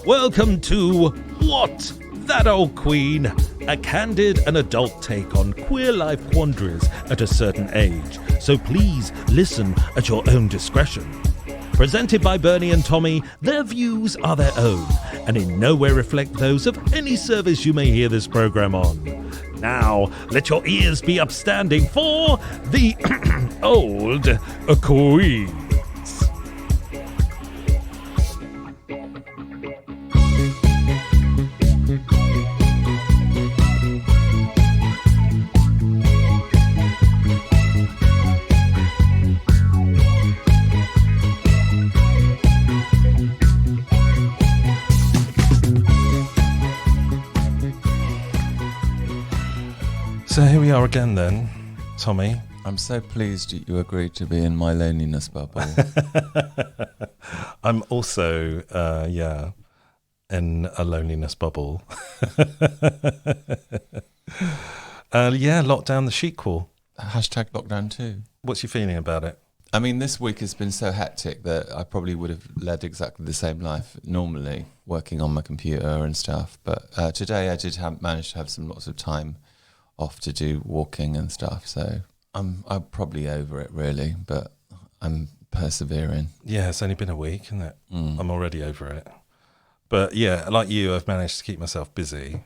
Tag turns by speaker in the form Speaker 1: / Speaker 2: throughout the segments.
Speaker 1: Welcome to What? That Old Queen, a candid and adult take on queer life quandaries at a certain age, so please listen at your own discretion. Presented by Bernie and Tommy, their views are their own and in no way reflect those of any service you may hear this program on. Now, let your ears be upstanding for the Old Queen. So here we are again then, Tommy.
Speaker 2: I'm so pleased that you agreed to be in my loneliness bubble.
Speaker 1: I'm also, in a loneliness bubble. Lockdown the sequel.
Speaker 2: Hashtag lockdown 2.
Speaker 1: What's your feeling about it?
Speaker 2: I mean, this week has been so hectic that I probably would have led exactly the same life normally, working on my computer and stuff. But today I did manage to have lots of time off to do walking and stuff, so I'm probably over it really, but I'm persevering.
Speaker 1: Yeah, it's only been a week, isn't it? I'm already over it. But yeah, like you, I've managed to keep myself busy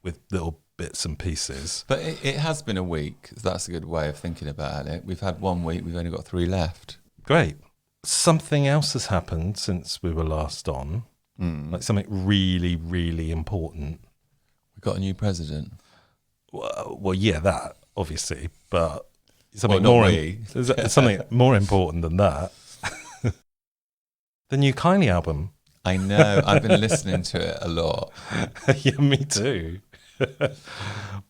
Speaker 1: with little bits and pieces.
Speaker 2: But it has been a week. That's a good way of thinking about it. We've had 1 week, we've only got 3 left.
Speaker 1: Great. Something else has happened since we were last on, like something really, really important.
Speaker 2: We got a new president.
Speaker 1: Well, yeah, that obviously, but something something more important than that. The new Kylie album.
Speaker 2: I know. I've been listening to it a lot.
Speaker 1: Yeah, me too.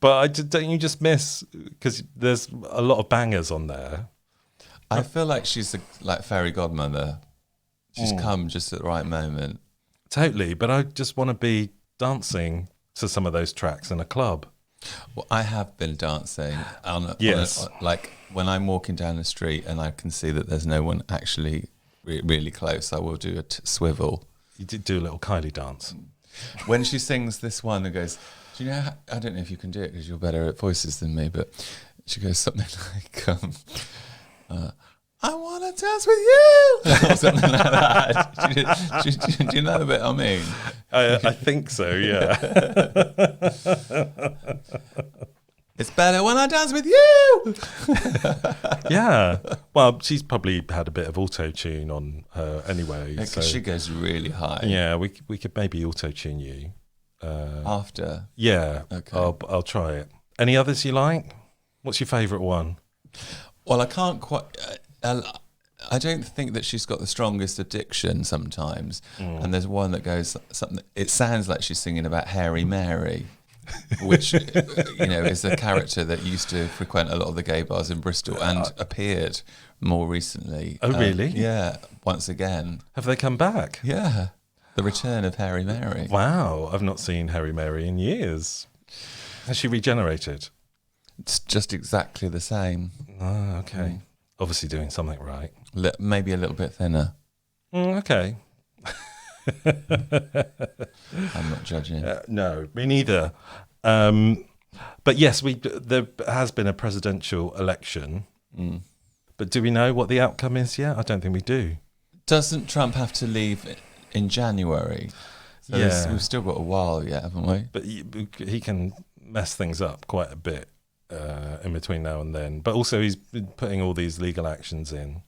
Speaker 1: But don't you just miss, because there's a lot of bangers on there.
Speaker 2: I feel like she's like fairy godmother. She's come just at the right moment.
Speaker 1: Totally, but I just want to be dancing to some of those tracks in a club.
Speaker 2: Well, I have been dancing like when I'm walking down the street and I can see that there's no one actually really close, I will do a swivel.
Speaker 1: You did do a little Kylie dance.
Speaker 2: When she sings this one and goes, do you know, I don't know if you can do it because you're better at voices than me, but she goes something like, I want to dance with you, or something like that. Do you know the bit I mean?
Speaker 1: I think so, yeah.
Speaker 2: It's better when I dance with you.
Speaker 1: Yeah. Well, she's probably had a bit of auto-tune on her anyway.
Speaker 2: Because she goes really high.
Speaker 1: Yeah, we could maybe auto-tune you.
Speaker 2: After?
Speaker 1: Yeah. Okay. I'll try it. Any others you like? What's your favourite one?
Speaker 2: Well, I can't quite... I don't think that she's got the strongest addiction sometimes. And there's one that goes something... It sounds like she's singing about Hairy Mary, which, is a character that used to frequent a lot of the gay bars in Bristol and appeared more recently.
Speaker 1: Oh, really?
Speaker 2: Yeah, once again.
Speaker 1: Have they come back?
Speaker 2: Yeah. The return of Hairy Mary.
Speaker 1: Wow, I've not seen Hairy Mary in years. Has she regenerated?
Speaker 2: It's just exactly the same.
Speaker 1: Oh, okay. Obviously doing something right.
Speaker 2: Maybe a little bit thinner.
Speaker 1: Okay.
Speaker 2: I'm not judging.
Speaker 1: No, me neither. But yes, there has been a presidential election. But do we know what the outcome is yet? I don't think we do.
Speaker 2: Doesn't Trump have to leave in January? So
Speaker 1: yeah.
Speaker 2: We've still got a while yet, haven't we?
Speaker 1: But he can mess things up quite a bit in between now and then. But also he's been putting all these legal actions in,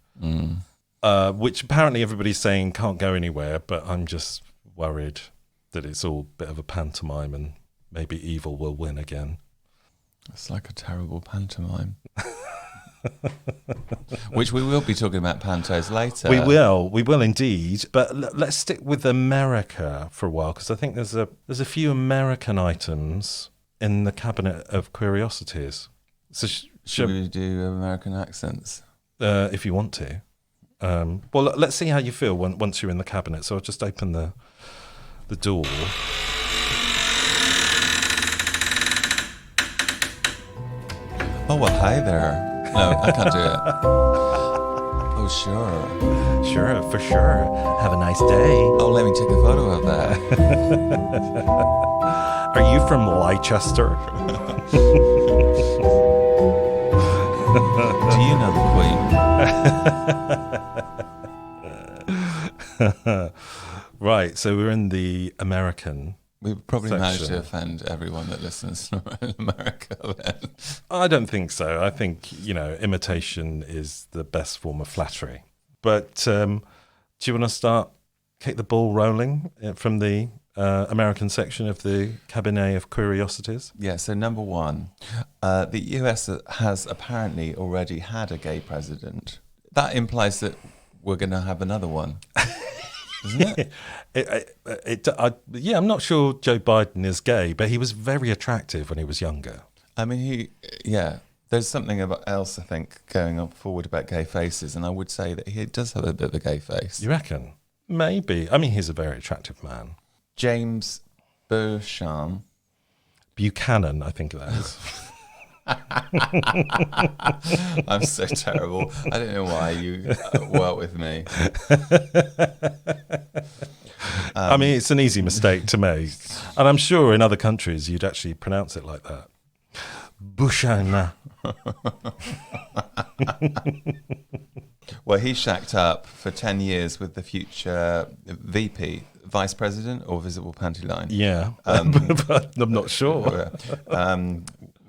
Speaker 1: which apparently everybody's saying can't go anywhere, but I'm just worried that it's all a bit of a pantomime and maybe evil will win again.
Speaker 2: It's like a terrible pantomime. Which we will be talking about pantos later.
Speaker 1: We will indeed. But let's stick with America for a while, because I think there's a few American items in the Cabinet of Queeriousities. So
Speaker 2: should we do American accents?
Speaker 1: If you want to. Well, let's see how you feel once you're in the cabinet. So I'll just open the door.
Speaker 2: Oh, well, hi there. No, I can't do it. Oh, sure.
Speaker 1: Sure, for sure. Have a nice day.
Speaker 2: Oh, let me take a photo of that.
Speaker 1: Are you from Leicester?
Speaker 2: Do you know the Queen?
Speaker 1: Right, so we're in the American.
Speaker 2: We've probably managed
Speaker 1: section.
Speaker 2: to offend everyone that listens in America then.
Speaker 1: I don't think so. I think, imitation is the best form of flattery. But do you want to kick the ball rolling from the American section of the Cabinet of Queeriousities?
Speaker 2: Yeah, so number one, the US has apparently already had a gay president. That implies that we're going to have another one. Isn't it?
Speaker 1: I'm not sure Joe Biden is gay, but he was very attractive when he was younger.
Speaker 2: I mean, there's something else, I think, going on forward about gay faces, and I would say that he does have a bit of a gay face.
Speaker 1: You reckon? Maybe. I mean, he's a very attractive man.
Speaker 2: James Buchanan,
Speaker 1: I think that is.
Speaker 2: I'm so terrible. I don't know why you work with me.
Speaker 1: I mean, it's an easy mistake to make. And I'm sure in other countries you'd actually pronounce it like that. Buchanan.
Speaker 2: Well, he shacked up for 10 years with the future VP, Vice President, or Visible Panty Line.
Speaker 1: Yeah, but I'm not sure.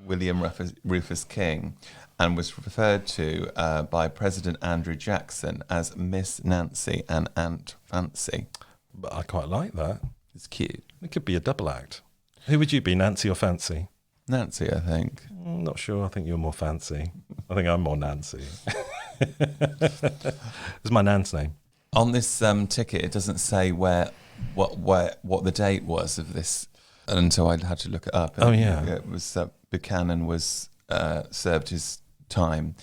Speaker 2: William Rufus King, and was referred to by President Andrew Jackson as Miss Nancy and Aunt Fancy.
Speaker 1: But I quite like that.
Speaker 2: It's cute.
Speaker 1: It could be a double act. Who would you be, Nancy or Fancy?
Speaker 2: Nancy, I think.
Speaker 1: I'm not sure. I think you're more Fancy. I think I'm more Nancy. It's my nan's name.
Speaker 2: On this ticket, it doesn't say what the date was of this until I had to look it up.
Speaker 1: Oh, yeah.
Speaker 2: It was Buchanan was served his time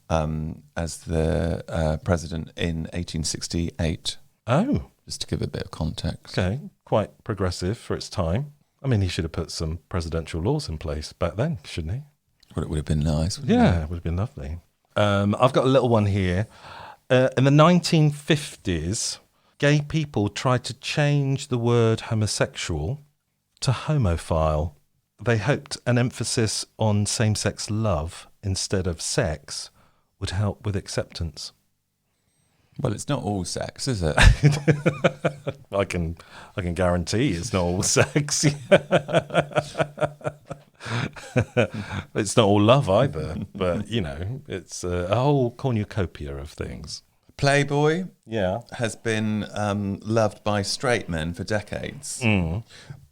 Speaker 2: as the president in 1868.
Speaker 1: Oh.
Speaker 2: Just to give a bit of context.
Speaker 1: Okay. Quite progressive for its time. I mean, he should have put some presidential laws in place back then, shouldn't he?
Speaker 2: Well, it would have been nice.
Speaker 1: Yeah, it would have been lovely. I've got a little one here. In the 1950s, gay people tried to change the word homosexual to homophile. They hoped an emphasis on same-sex love instead of sex would help with acceptance.
Speaker 2: Well, it's not all sex, is it?
Speaker 1: I can guarantee it's not all sex. It's not all love either, but it's a whole cornucopia of things.
Speaker 2: Playboy,
Speaker 1: Yeah,
Speaker 2: has been loved by straight men for decades,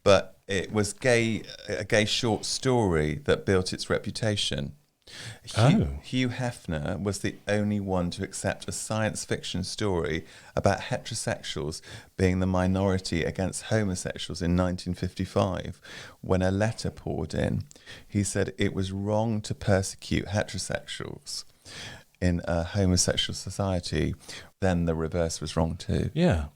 Speaker 2: but it was a gay short story that built its reputation. Hugh Hefner was the only one to accept a science fiction story about heterosexuals being the minority against homosexuals in 1955. When a letter poured in, he said it was wrong to persecute heterosexuals in a homosexual society. Then the reverse was wrong too.
Speaker 1: yeah.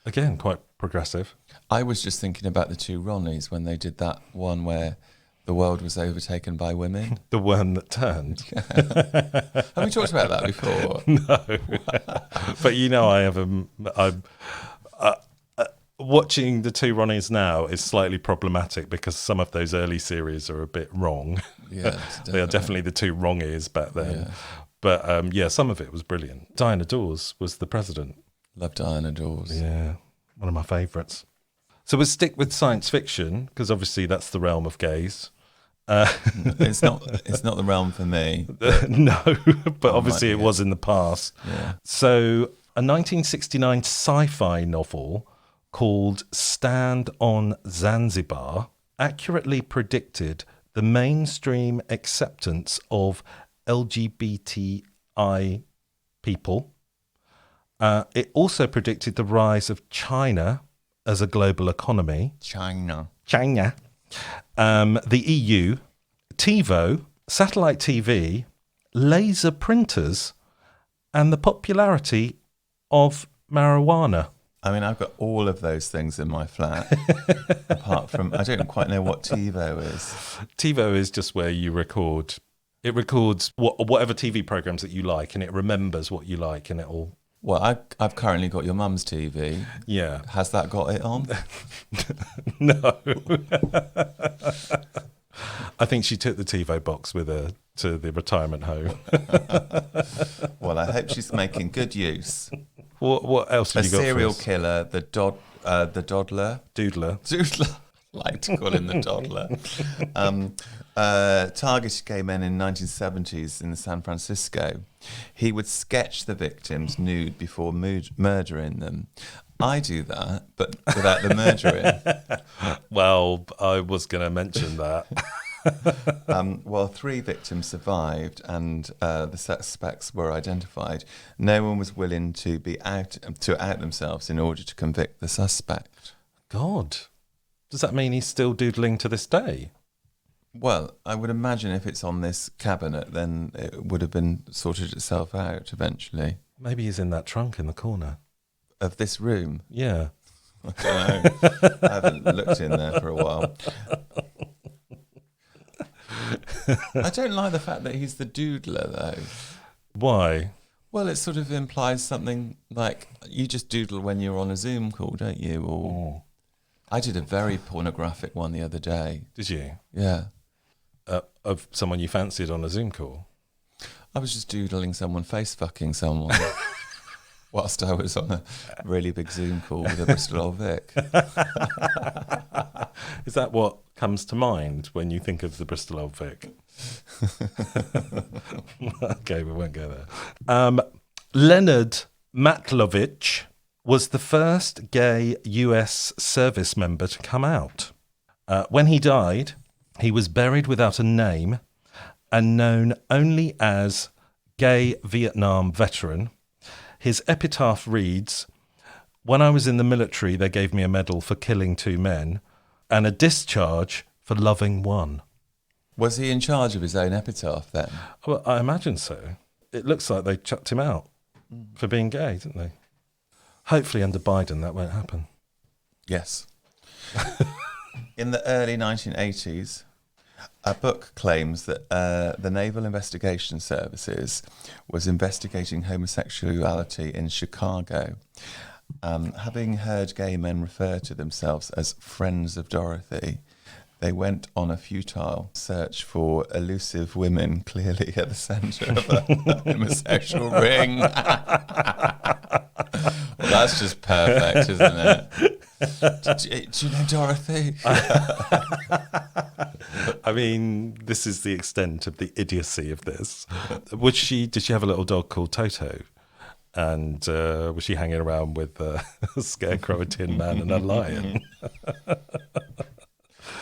Speaker 1: Again, quite progressive.
Speaker 2: I was just thinking about the two Ronnies when they did that one where the world was overtaken by women.
Speaker 1: The worm that turned.
Speaker 2: Have we talked about that before?
Speaker 1: No. But I'm watching the two Ronnies now is slightly problematic because some of those early series are a bit wrong.
Speaker 2: Yeah,
Speaker 1: They are definitely the two wrongies back then.
Speaker 2: Yeah.
Speaker 1: But some of it was brilliant. Diana Dawes was the president.
Speaker 2: Love Diana Dawes.
Speaker 1: Yeah, one of my favourites. So we'll stick with science fiction because obviously that's the realm of gays.
Speaker 2: It's not the realm for me.
Speaker 1: No, but obviously it was in the past.
Speaker 2: Yeah.
Speaker 1: So a 1969 sci-fi novel called Stand on Zanzibar accurately predicted the mainstream acceptance of LGBTI people. It also predicted the rise of China as a global economy.
Speaker 2: China.
Speaker 1: The EU, TiVo, satellite TV, laser printers, and the popularity of marijuana.
Speaker 2: I mean, I've got all of those things in my flat. Apart from, I don't quite know what TiVo is.
Speaker 1: TiVo is just where you record It records whatever TV programs that you like, and it remembers what you like, and it'll...
Speaker 2: Well, I've currently got your mum's TV.
Speaker 1: Yeah.
Speaker 2: Has that got it on?
Speaker 1: No. I think she took the TiVo box with her to the retirement home.
Speaker 2: Well, I hope she's making good use.
Speaker 1: What else have you got? A
Speaker 2: serial killer, the Doddler. Doodler. I like to call him the Doddler. Targeted gay men in the 1970s in San Francisco. He would sketch the victims nude before murdering them. I do that, but without the murdering.
Speaker 1: Well, I was going to mention that.
Speaker 2: Well, 3 victims survived and the suspects were identified. No one was willing to out themselves in order to convict the suspect.
Speaker 1: God. Does that mean he's still doodling to this day?
Speaker 2: Well, I would imagine if it's on this cabinet, then it would have been sorted itself out eventually.
Speaker 1: Maybe he's in that trunk in the corner.
Speaker 2: Of this room?
Speaker 1: Yeah.
Speaker 2: I don't know. I haven't looked in there for a while. I don't like the fact that he's the doodler, though.
Speaker 1: Why?
Speaker 2: Well, it sort of implies something like you just doodle when you're on a Zoom call, don't you? Or I did a very pornographic one the other day.
Speaker 1: Did you?
Speaker 2: Yeah.
Speaker 1: Of someone you fancied on a Zoom call?
Speaker 2: I was just doodling someone face-fucking someone whilst I was on a really big Zoom call with a Bristol Old Vic.
Speaker 1: Is that what comes to mind when you think of the Bristol Old Vic? Okay, we won't go there. Leonard Matlovich was the first gay US service member to come out. When he died, he was buried without a name and known only as Gay Vietnam Veteran. His epitaph reads, "When I was in the military, they gave me a medal for killing 2 men and a discharge for loving 1.
Speaker 2: Was he in charge of his own epitaph then?
Speaker 1: Well, I imagine so. It looks like they chucked him out for being gay, didn't they? Hopefully under Biden that won't happen.
Speaker 2: Yes. In the early 1980s, a book claims that the Naval Investigation Services was investigating homosexuality in Chicago. Having heard gay men refer to themselves as friends of Dorothy, they went on a futile search for elusive women clearly at the centre of a homosexual ring. Well, that's just perfect, isn't it? Do you know Dorothy?
Speaker 1: I mean, this is the extent of the idiocy of this. Did she have a little dog called Toto? And was she hanging around with a scarecrow, a tin man, and a lion?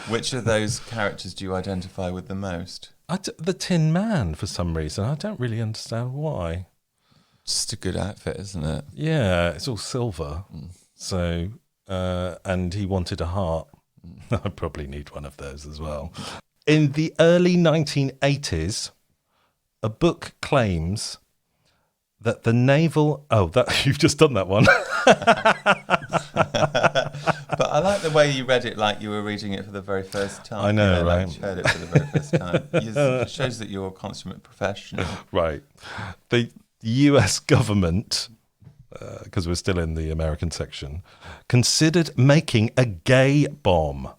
Speaker 2: Which of those characters do you identify with the most?
Speaker 1: The Tin Man, for some reason. I don't really understand why.
Speaker 2: Just a good outfit, isn't it?
Speaker 1: Yeah, it's all silver. So, and he wanted a heart. I probably need one of those as well. In the early 1980s, a book claims that the naval... Oh, that you've just done that one.
Speaker 2: But I like the way you read it like you were reading it for the very first time.
Speaker 1: I know, right?
Speaker 2: Like you heard it for the very first time. It shows that you're a consummate professional.
Speaker 1: Right. The US government, because we're still in the American section, considered making a gay bomb.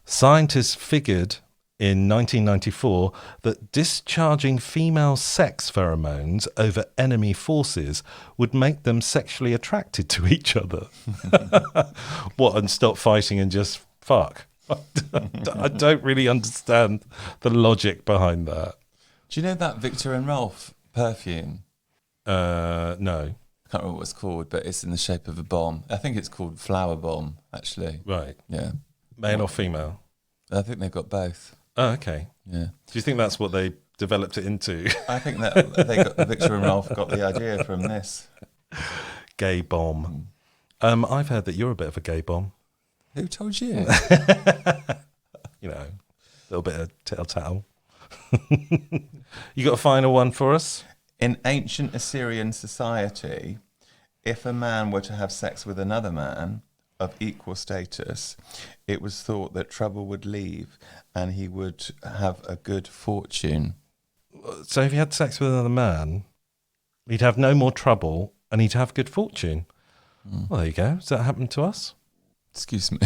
Speaker 1: Scientists figured in 1994 that discharging female sex pheromones over enemy forces would make them sexually attracted to each other. What, and stop fighting and just fuck? I don't really understand the logic behind that.
Speaker 2: Do you know that Victor and Rolf perfume?
Speaker 1: No.
Speaker 2: I can't remember what it's called, but it's in the shape of a bomb. I think it's called Flower Bomb, actually.
Speaker 1: Right.
Speaker 2: Yeah.
Speaker 1: Male or female?
Speaker 2: I think they've got both.
Speaker 1: Oh, okay.
Speaker 2: Yeah.
Speaker 1: Do you think that's what they developed it into?
Speaker 2: I think that Victor and Rolf got the idea from this.
Speaker 1: Gay bomb. I've heard that you're a bit of a gay bomb.
Speaker 2: Who told you?
Speaker 1: You know, a little bit of tittle-tattle. You got a final one for us?
Speaker 2: In ancient Assyrian society, if a man were to have sex with another man of equal status, it was thought that trouble would leave and he would have a good fortune.
Speaker 1: So if he had sex with another man, he'd have no more trouble and he'd have good fortune. Well, there you go. Has that happened to us?
Speaker 2: Excuse me.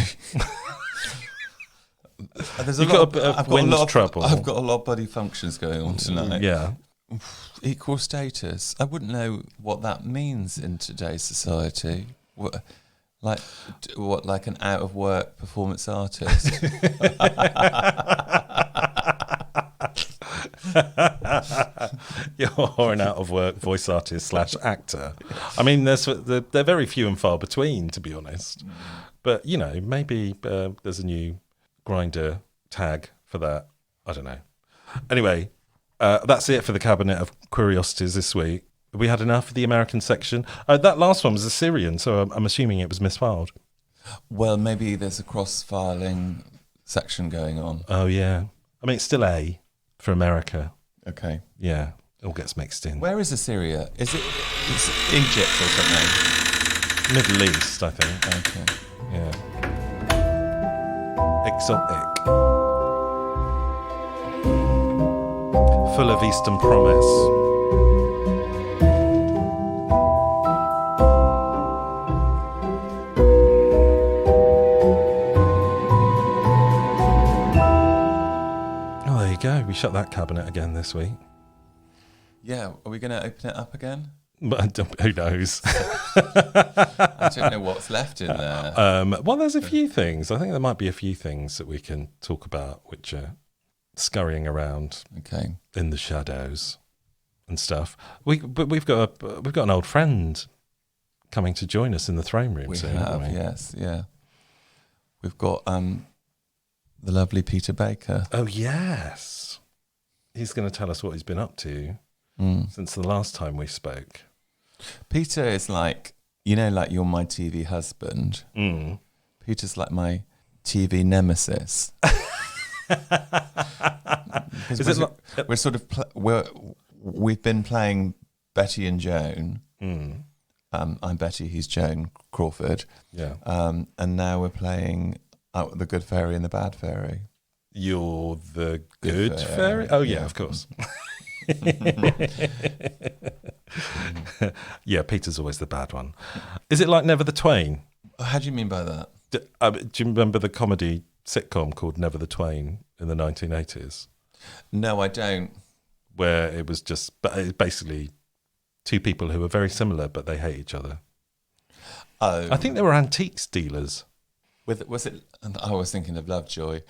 Speaker 1: You've got a bit of wind trouble.
Speaker 2: I've got a lot of body functions going on tonight.
Speaker 1: Yeah.
Speaker 2: Equal status. I wouldn't know what that means in today's society. Like an out of work performance artist.
Speaker 1: Or an out of work voice artist / actor. I mean, they're very few and far between, to be honest. But maybe there's a new Grindr tag for that. I don't know. Anyway, that's it for the Cabinet of Queeriousities this week. We had enough of the American section. That last one was Assyrian, so I'm assuming it was misfiled.
Speaker 2: Well, maybe there's a cross-filing section going on.
Speaker 1: Oh, yeah. I mean, it's still A for America.
Speaker 2: Okay.
Speaker 1: Yeah, it all gets mixed in.
Speaker 2: Where is Assyria? It's Egypt or something?
Speaker 1: Middle East, I think.
Speaker 2: Okay.
Speaker 1: Yeah. Exotic. Full of Eastern promise. Oh, there you go. We shut that cabinet again this week.
Speaker 2: Yeah. Are we going to open it up again?
Speaker 1: But who knows?
Speaker 2: I don't know what's left in there.
Speaker 1: Well, there's a few things. I think there might be a few things that we can talk about which are scurrying around in the shadows and stuff. But we've got an old friend coming to join us in the throne room soon, haven't we?
Speaker 2: Yes, yeah. We've got the lovely Peter Baker.
Speaker 1: Oh, yes. He's going to tell us what he's been up to since the last time we spoke.
Speaker 2: Peter is like you're my TV husband. Peter's like my TV nemesis. We've been playing Betty and Joan. I'm Betty, he's Joan Crawford.
Speaker 1: Yeah.
Speaker 2: And now we're playing the Good Fairy and the Bad Fairy.
Speaker 1: You're the good fairy? Oh, yeah, of course. Yeah, Peter's always the bad one. Is it like Never the Twain?
Speaker 2: How do you mean by that?
Speaker 1: Do you remember the comedy sitcom called Never the Twain in the 1980s?
Speaker 2: No, I don't.
Speaker 1: Where it was just basically two people who were very similar, but they hate each other.
Speaker 2: Oh,
Speaker 1: I think they were antiques dealers.
Speaker 2: Was it? I was thinking of Lovejoy.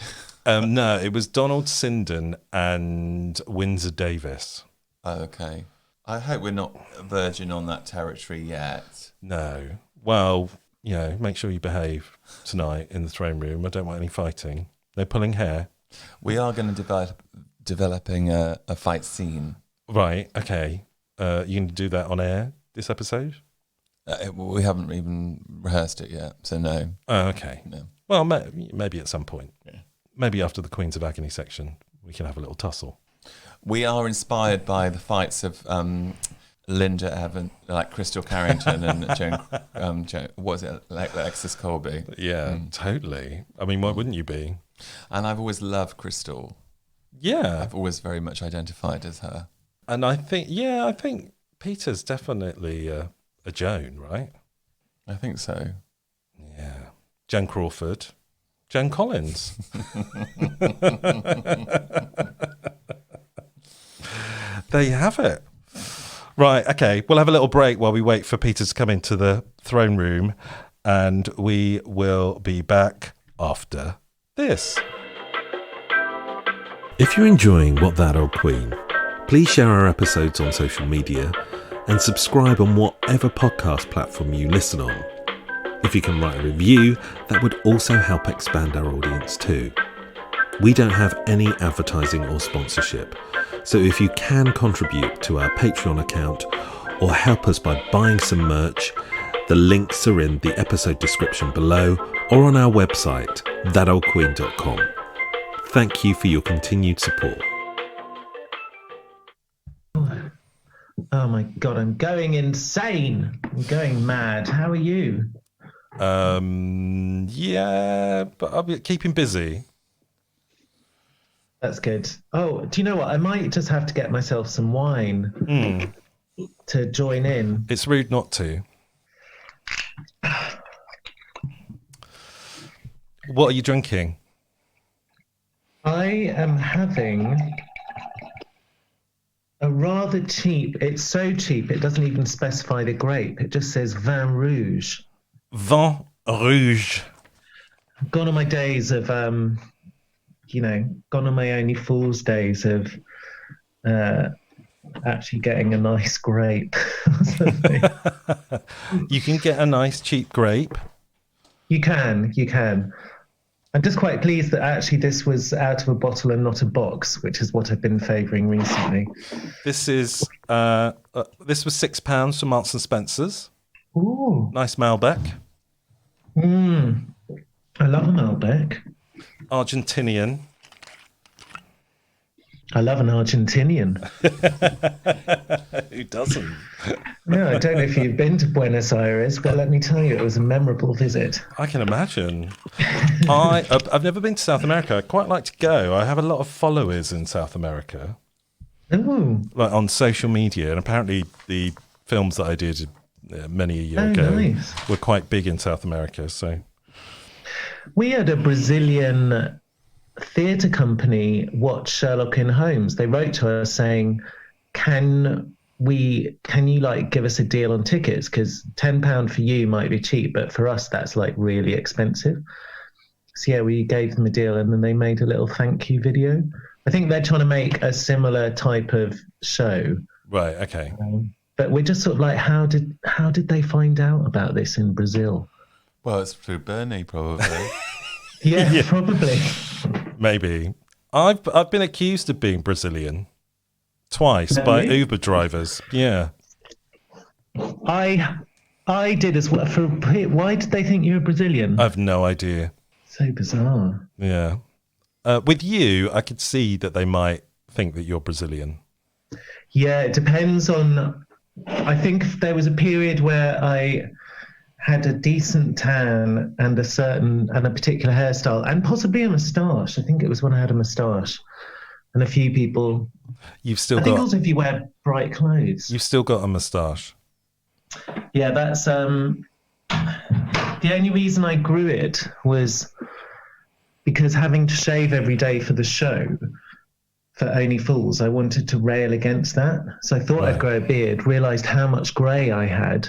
Speaker 1: No, it was Donald Sinden and Windsor Davis.
Speaker 2: Oh, okay. I hope we're not verging on that territory yet.
Speaker 1: No. Well, make sure you behave tonight in the throne room. I don't want any fighting. No pulling hair.
Speaker 2: We are going to developing a fight scene.
Speaker 1: Right. Okay. You going to do that on air this episode?
Speaker 2: We haven't even rehearsed it yet, so no.
Speaker 1: Oh, okay.
Speaker 2: No.
Speaker 1: Well, maybe at some point.
Speaker 2: Yeah.
Speaker 1: Maybe after the Queens of Agony section, we can have a little tussle.
Speaker 2: We are inspired by the fights of Linda Evans, like Crystal Carrington and Joan, what is it, like Alexis Colby?
Speaker 1: Yeah, totally. I mean, why wouldn't you be?
Speaker 2: And I've always loved Crystal.
Speaker 1: Yeah.
Speaker 2: I've always very much identified as her.
Speaker 1: And I think Peter's definitely a Joan, right?
Speaker 2: I think so.
Speaker 1: Yeah. Joan Crawford. Joan Collins. There you have it. Right, okay. We'll have a little break while we wait for Peter to come into the throne room, and we will be back after this. If you're enjoying What That Old Queen, please share our episodes on social media and subscribe on whatever podcast platform you listen on. If you can write a review, that would also help expand our audience too. We don't have any advertising or sponsorship, so if you can contribute to our Patreon account or help us by buying some merch, the links are in the episode description below or on our website, thatoldqueen.com. Thank you for your continued support.
Speaker 3: Oh my God, I'm going insane. I'm going mad. How are you?
Speaker 1: Yeah, but I'll be keeping busy.
Speaker 3: That's good. Oh, do you know what? I might just have to get myself some wine to join in.
Speaker 1: It's rude not to. What are you drinking?
Speaker 3: I am having a rather cheap, it's so cheap, it doesn't even specify the grape. It just says Vin Rouge.
Speaker 1: Vin Rouge.
Speaker 3: Gone are my days of, gone are my only fool's days of actually getting a nice grape.
Speaker 1: You can get a nice cheap grape.
Speaker 3: You can. I'm just quite pleased that actually this was out of a bottle and not a box, which is what I've been favouring recently.
Speaker 1: This was £6 from Marks and Spencer's.
Speaker 3: Ooh.
Speaker 1: Nice Malbec.
Speaker 3: I love a Malbec.
Speaker 1: Argentinian.
Speaker 3: I love an Argentinian.
Speaker 1: Who doesn't?
Speaker 3: No, I don't know if you've been to Buenos Aires, but let me tell you, it was a memorable visit.
Speaker 1: I can imagine. I've never been to South America. I'd quite like to go. I have a lot of followers in South America.
Speaker 3: Oh.
Speaker 1: Like on social media, and apparently the films that I did many a year ago were quite big in South America. So
Speaker 3: we had a Brazilian theatre company watch Sherlock in Holmes. They wrote to us saying, can you like give us a deal on tickets, because £10 for you might be cheap, but for us that's like really expensive. So yeah, we gave them a deal, and then they made a little thank you video. I think they're trying to make a similar type of show.
Speaker 1: Right. Okay.
Speaker 3: But we're just sort of like, how did they find out about this in Brazil?
Speaker 2: Well, it's through Bernie, probably.
Speaker 3: Yeah, probably.
Speaker 1: Maybe. I've been accused of being Brazilian twice by Uber drivers. Yeah.
Speaker 3: I did as well. Why did they think you were Brazilian?
Speaker 1: I've no idea.
Speaker 3: So bizarre.
Speaker 1: Yeah. With you, I could see that they might think that you're Brazilian.
Speaker 3: Yeah, it depends on. I think there was a period where I had a decent tan and a particular hairstyle, and possibly a moustache. I think it was when I had a moustache, and a few people. I think also if you wear bright clothes.
Speaker 1: You've still got a moustache.
Speaker 3: Yeah, that's the only reason I grew it was because having to shave every day for the show for Only Fools, I wanted to rail against that. So I thought I'd grow a beard, realised how much grey I had,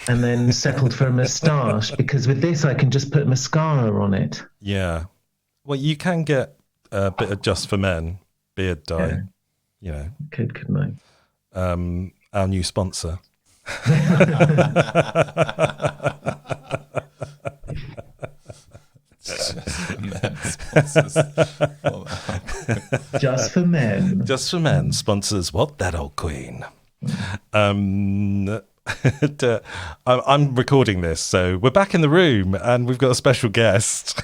Speaker 3: and then settled for a moustache, because with this I can just put mascara on it.
Speaker 1: Yeah. Well, you can get a bit of Just for Men beard dye. Yeah. You know.
Speaker 3: Couldn't
Speaker 1: I? Our new sponsor.
Speaker 3: Just for Men.
Speaker 1: Just for Men sponsors What That Old Queen. I'm recording this, so we're back in the room and we've got a special guest.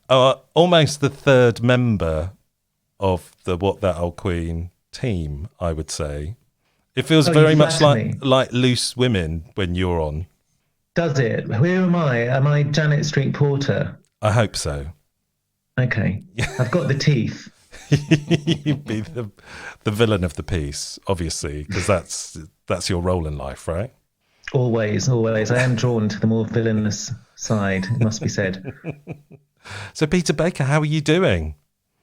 Speaker 1: Almost the third member of the What That Old Queen team, I would say. It feels very much like Loose Women when you're on.
Speaker 3: Does it? Who am I? Am I Janet Street Porter?
Speaker 1: I hope so.
Speaker 3: Okay. I've got the teeth.
Speaker 1: You'd be the villain of the piece, obviously, because that's your role in life, right?
Speaker 3: Always. I am drawn to the more villainous side, it must be said.
Speaker 1: So, Peter Baker, how are you doing?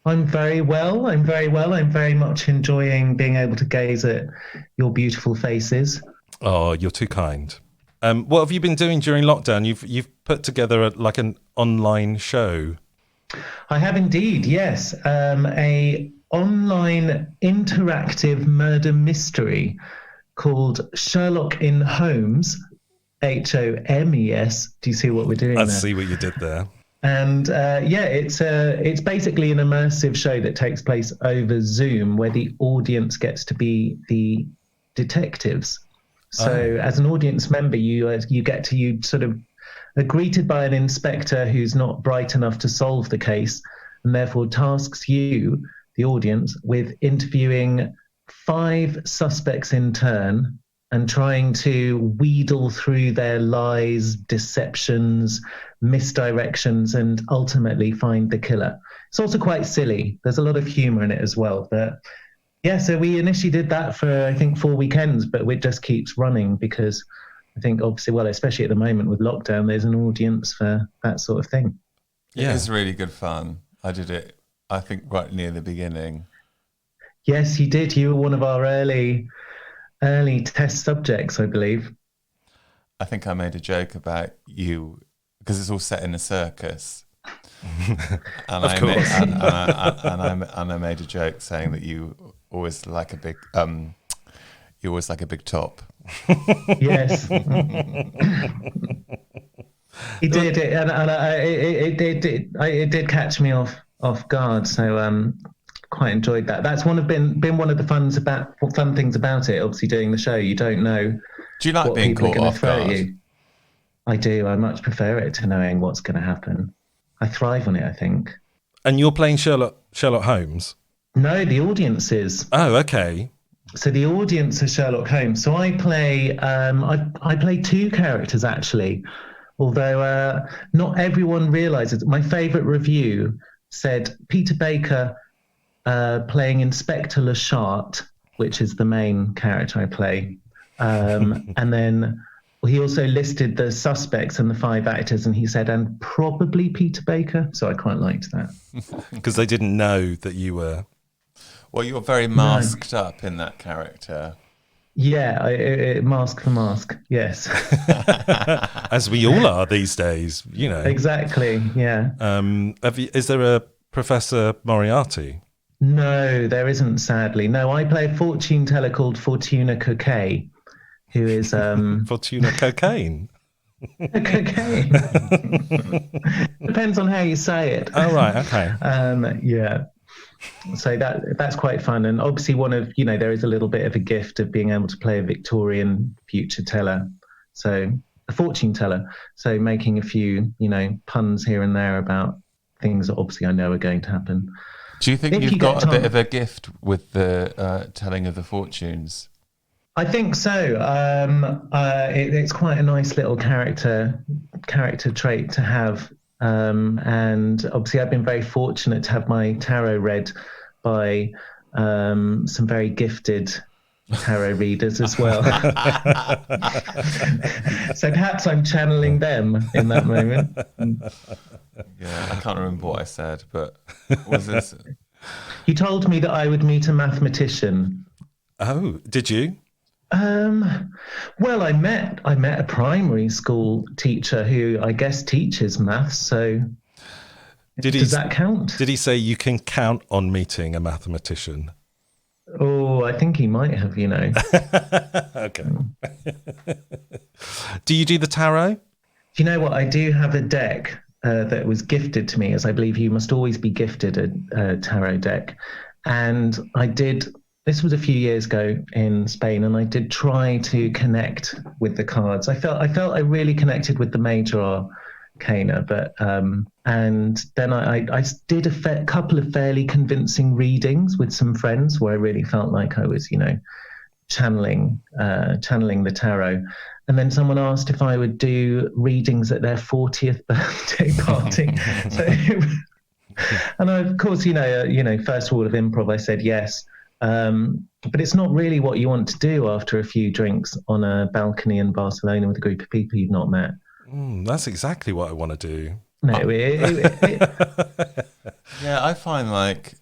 Speaker 3: I'm very well. I'm very much enjoying being able to gaze at your beautiful faces.
Speaker 1: Oh, you're too kind. What have you been doing during lockdown? You've put together an online show.
Speaker 3: I have indeed, yes. A online interactive murder mystery called Sherlock in Holmes, Homes. Do you see what we're doing there?
Speaker 1: I see what you did there.
Speaker 3: And it's basically an immersive show that takes place over Zoom, where the audience gets to be the detectives. So as an audience member, you sort of are greeted by an inspector who's not bright enough to solve the case, and therefore tasks you, the audience, with interviewing 5 suspects in turn and trying to wheedle through their lies, deceptions, misdirections, and ultimately find the killer. It's also quite silly. There's a lot of humor in it as well. But yeah, so we initially did that for, I think, 4 weekends, but it just keeps running because I think obviously, well, especially at the moment with lockdown, there's an audience for that sort of thing.
Speaker 2: Yeah. It is really good fun. I did it, I think, right near the beginning.
Speaker 3: Yes, you did. You were one of our early test subjects, I believe.
Speaker 2: I think I made a joke about you because it's all set in a circus. And
Speaker 1: Of course.
Speaker 2: I made a joke saying that you always like a big top.
Speaker 3: Yes. He did it, and it did catch me off guard. So quite enjoyed that. That's been one of the fun things about it. Obviously, doing the show, you don't know.
Speaker 2: Do you like
Speaker 3: what
Speaker 2: being
Speaker 3: people
Speaker 2: caught
Speaker 3: are going
Speaker 2: off
Speaker 3: to throw
Speaker 2: guard?
Speaker 3: at you. I do. I much prefer it to knowing what's going to happen. I thrive on it, I think.
Speaker 1: And you're playing Sherlock Holmes?
Speaker 3: No, the audience is.
Speaker 1: Oh, okay.
Speaker 3: So the audience is Sherlock Holmes. So I play I play two characters actually, although not everyone realises. My favourite review said Peter Baker playing Inspector Lachart, which is the main character I play, and then he also listed the suspects and the 5 actors, and he said, and probably Peter Baker. So I quite liked that.
Speaker 1: Because they didn't know that you were...
Speaker 2: Well, you're very masked up in that character.
Speaker 3: Yeah, mask for mask, yes.
Speaker 1: As we all are these days, you know.
Speaker 3: Exactly, yeah.
Speaker 1: Is there a Professor Moriarty?
Speaker 3: No, there isn't, sadly. No, I play a fortune teller called Fortuna Coquet, who is...
Speaker 1: Fortuna Cocaine?
Speaker 3: Cocaine. Depends on how you say it.
Speaker 1: Oh, right, okay.
Speaker 3: Yeah. So that's quite fun. And obviously there is a little bit of a gift of being able to play a Victorian future teller. So a fortune teller. So making a few, puns here and there about things that obviously I know are going to happen.
Speaker 2: Do you think you've got a bit of a gift with the telling of the fortunes?
Speaker 3: I think so. It's quite a nice little character trait to have. And obviously I've been very fortunate to have my tarot read by some very gifted tarot readers as well. So perhaps I'm channeling them in that moment.
Speaker 2: Yeah, I can't remember what I said, but was this?
Speaker 3: You told me that I would meet a mathematician.
Speaker 1: Oh, did you?
Speaker 3: Well, I met a primary school teacher who I guess teaches maths. So does that count?
Speaker 1: Did he say you can count on meeting a mathematician?
Speaker 3: Oh, I think he might have,
Speaker 1: Okay. Do you do the tarot?
Speaker 3: Do you know what? I do have a deck that was gifted to me, as I believe you must always be gifted a tarot deck. And I did... This was a few years ago in Spain, and I did try to connect with the cards. I felt I really connected with the major arcana, but and then I did a couple of fairly convincing readings with some friends where I really felt like I was, channeling the tarot. And then someone asked if I would do readings at their 40th birthday party. And I, of course, first rule of improv, I said yes. But it's not really what you want to do after a few drinks on a balcony in Barcelona with a group of people you've not met.
Speaker 1: That's exactly what I want to do.
Speaker 3: No,
Speaker 2: Yeah, I find like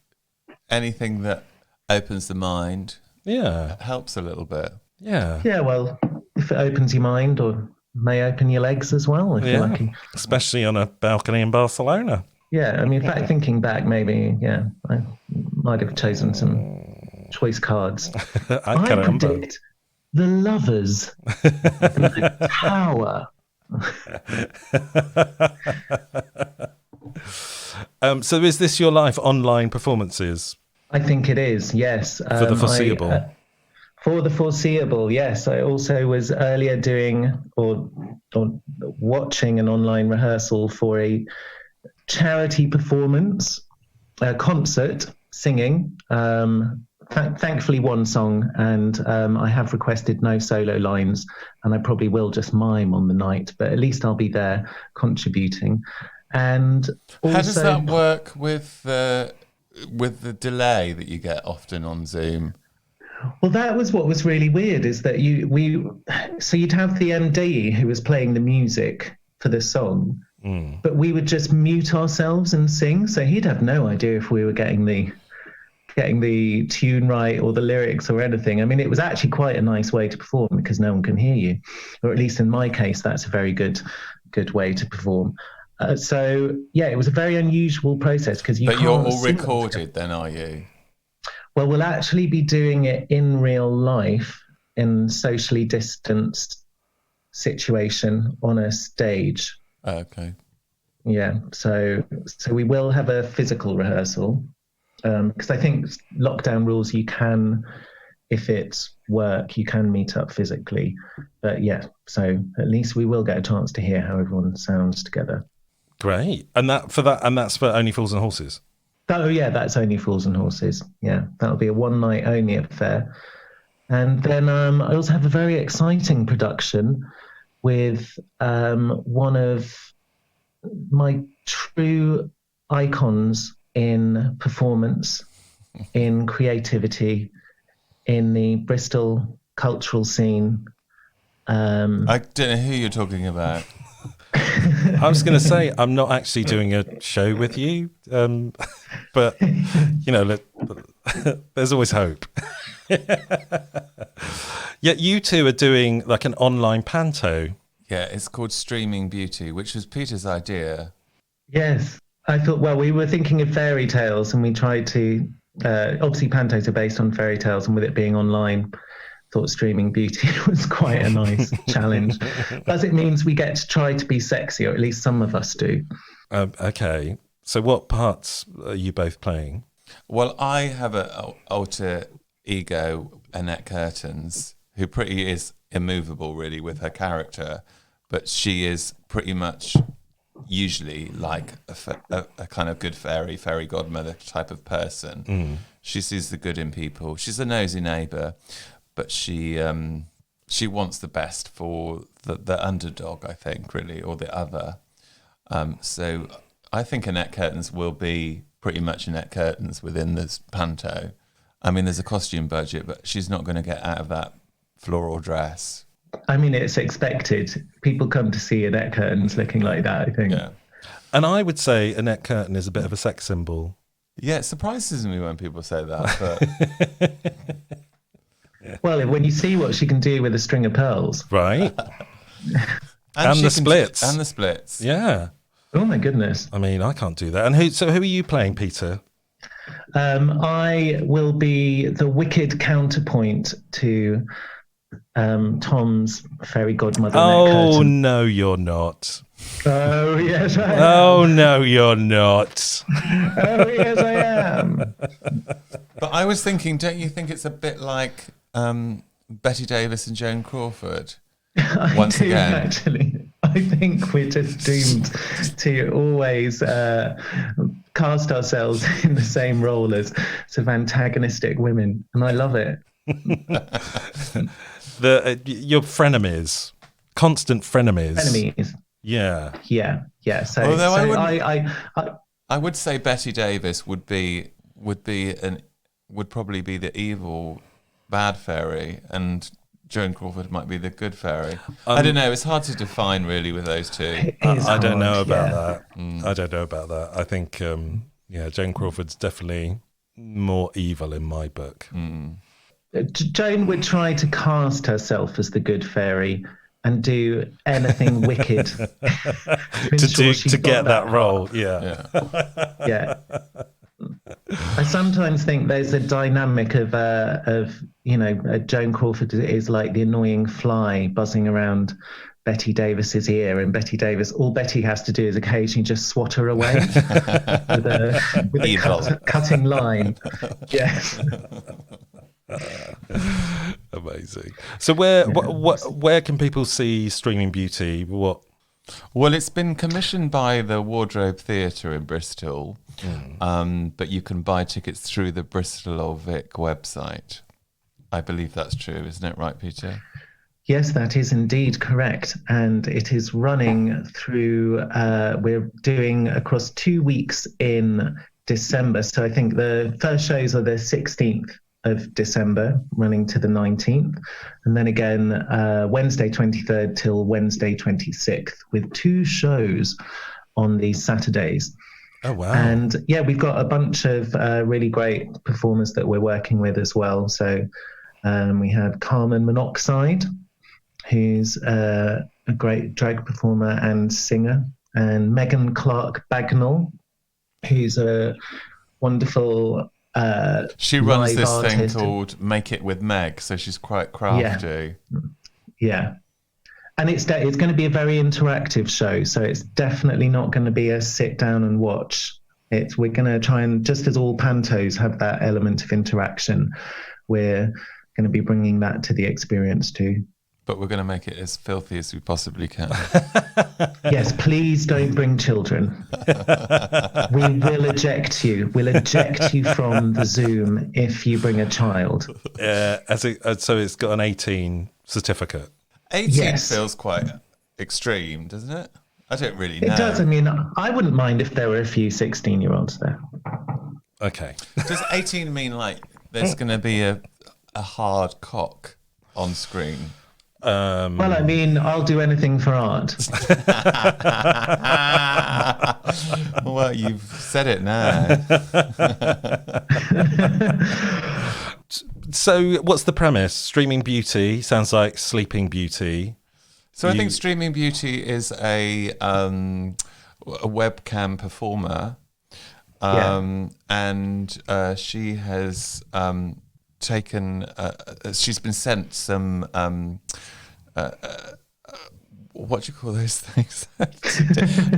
Speaker 2: anything that opens the mind helps a little bit.
Speaker 1: Yeah.
Speaker 3: Yeah, well, if it opens your mind or may open your legs as well, if you're lucky.
Speaker 1: Especially on a balcony in Barcelona.
Speaker 3: Yeah, I mean, in fact, thinking back, maybe, I might have chosen some choice cards.
Speaker 1: I
Speaker 3: predict the Lovers, the Tower.
Speaker 1: So is this your life, online performances?
Speaker 3: I think it is, yes.
Speaker 1: For the foreseeable?
Speaker 3: For the foreseeable, yes. I also was earlier doing or watching an online rehearsal for a charity performance, a concert, singing, thankfully one song, and I have requested no solo lines, and I probably will just mime on the night, but at least I'll be there contributing. And also,
Speaker 2: how does that work with the delay that you get often on Zoom?
Speaker 3: well, that was what was really weird, is that so you'd have the MD who was playing the music for the song, but we would just mute ourselves and sing, so he'd have no idea if we were getting the tune right or the lyrics or anything. I mean, it was actually quite a nice way to perform because no one can hear you, or at least in my case, that's a very good way to perform. So yeah, it was a very unusual process because
Speaker 2: But you're all recorded then, are you?
Speaker 3: Well, we'll actually be doing it in real life in socially distanced situation on a stage.
Speaker 2: Okay.
Speaker 3: Yeah, so we will have a physical rehearsal. Because I think lockdown rules, you can, if it's work, you can meet up physically. But yeah, so at least we will get a chance to hear how everyone sounds together.
Speaker 1: Great. And that's for Only Fools and Horses?
Speaker 3: Oh yeah, that's Only Fools and Horses. Yeah, that'll be a one night only affair. And then I also have a very exciting production with one of my true icons in performance, in creativity, in the Bristol cultural scene.
Speaker 2: I don't know who you're talking about.
Speaker 1: I was going to say, I'm not actually doing a show with you, but, there's always hope. Yet you two are doing like an online panto.
Speaker 2: Yeah, it's called Streaming Beauty, which was Peter's idea.
Speaker 3: Yes. I thought, well, we were thinking of fairy tales, and we tried to, obviously pantos are based on fairy tales, and with it being online, thought Streaming Beauty was quite a nice challenge. As it means we get to try to be sexy, or at least some of us do.
Speaker 1: Okay. So what parts are you both playing?
Speaker 2: Well, I have an alter ego, Annette Curtains, who pretty is immovable, really, with her character, but she is pretty much usually like a kind of good fairy godmother type of person. She sees the good in people. She's a nosy neighbour, but she wants the best for the underdog, I think, really, or the other. So I think Annette Curtains will be pretty much Annette Curtains within this panto. I mean, there's a costume budget, but she's not going to get out of that floral dress.
Speaker 3: I mean, it's expected. People come to see Annette Curtains looking like that, I think.
Speaker 2: Yeah.
Speaker 1: And I would say Annette Curtain is a bit of a sex symbol.
Speaker 2: Yeah, it surprises me when people say that. But
Speaker 3: Well, when you see what she can do with a string of pearls.
Speaker 1: Right. and the splits.
Speaker 2: And the splits.
Speaker 1: Yeah.
Speaker 3: Oh, my goodness.
Speaker 1: I mean, I can't do that. And who are you playing, Peter?
Speaker 3: I will be the wicked counterpoint to Tom's fairy godmother.
Speaker 1: Oh, no, you're not.
Speaker 3: Oh, yes, I am.
Speaker 1: Oh, no, you're not.
Speaker 3: Oh, yes, I am.
Speaker 2: But I was thinking, don't you think it's a bit like Betty Davis and Joan Crawford?
Speaker 3: I do, actually. I think we're just doomed to always cast ourselves in the same role as sort of antagonistic women, and I love it.
Speaker 1: Your frenemies, constant frenemies.
Speaker 3: Enemies.
Speaker 1: Yeah.
Speaker 3: So,
Speaker 2: I would say Betty Davis would probably be the evil bad fairy, and Joan Crawford might be the good fairy. I don't know. It's hard to define really with those two.
Speaker 1: I don't know about that. I don't know about that. I think Joan Crawford's definitely more evil in my book.
Speaker 3: Joan would try to cast herself as the good fairy and do anything wicked
Speaker 1: to get that role. Yeah.
Speaker 3: I sometimes think there's a dynamic of Joan Crawford is like the annoying fly buzzing around Betty Davis's ear, and all Betty has to do is occasionally just swat her away with a cutting line. Yes.
Speaker 1: Amazing. So where can people see Streaming Beauty? What
Speaker 2: Well, it's been commissioned by the Wardrobe Theatre in Bristol, but you can buy tickets through the Bristol or Vic website. I believe that's true, isn't it right, Peter?
Speaker 3: Yes, that is indeed correct. And it is running through, we're doing across 2 weeks in December. So I think the first shows are the 16th of December, running to the 19th. And then again, Wednesday 23rd till Wednesday 26th, with 2 shows on these Saturdays.
Speaker 1: Oh, wow.
Speaker 3: And yeah, we've got a bunch of really great performers that we're working with as well. So we have Carmen Monoxide, who's a great drag performer and singer, and Megan Clark Bagnall, who's a wonderful
Speaker 2: she runs this
Speaker 3: artist.
Speaker 2: thing called Make It With Meg, so she's quite crafty.
Speaker 3: Yeah. And it's going to be a very interactive show, so it's definitely not going to be a sit down and watch. We're going to try and, just as all pantos have that element of interaction, we're going to be bringing that to the experience too.
Speaker 2: But we're going to make it as filthy as we possibly can.
Speaker 3: Yes, please don't bring children. We will eject you. We'll eject you from the Zoom if you bring a child.
Speaker 1: So it's got an 18 certificate.
Speaker 2: 18 feels quite extreme, doesn't it? I don't really know.
Speaker 3: It does. I mean, I wouldn't mind if there were a few 16-year-olds there.
Speaker 1: Okay.
Speaker 2: Does 18 mean like there's going to be a hard cock on screen?
Speaker 3: Well, I mean, I'll do anything for art.
Speaker 2: Well, you've said it now.
Speaker 1: So what's the premise? Streaming Beauty sounds like Sleeping Beauty.
Speaker 2: So I think Streaming Beauty is a webcam performer, and she has taken. She's been sent some. What do you call those things?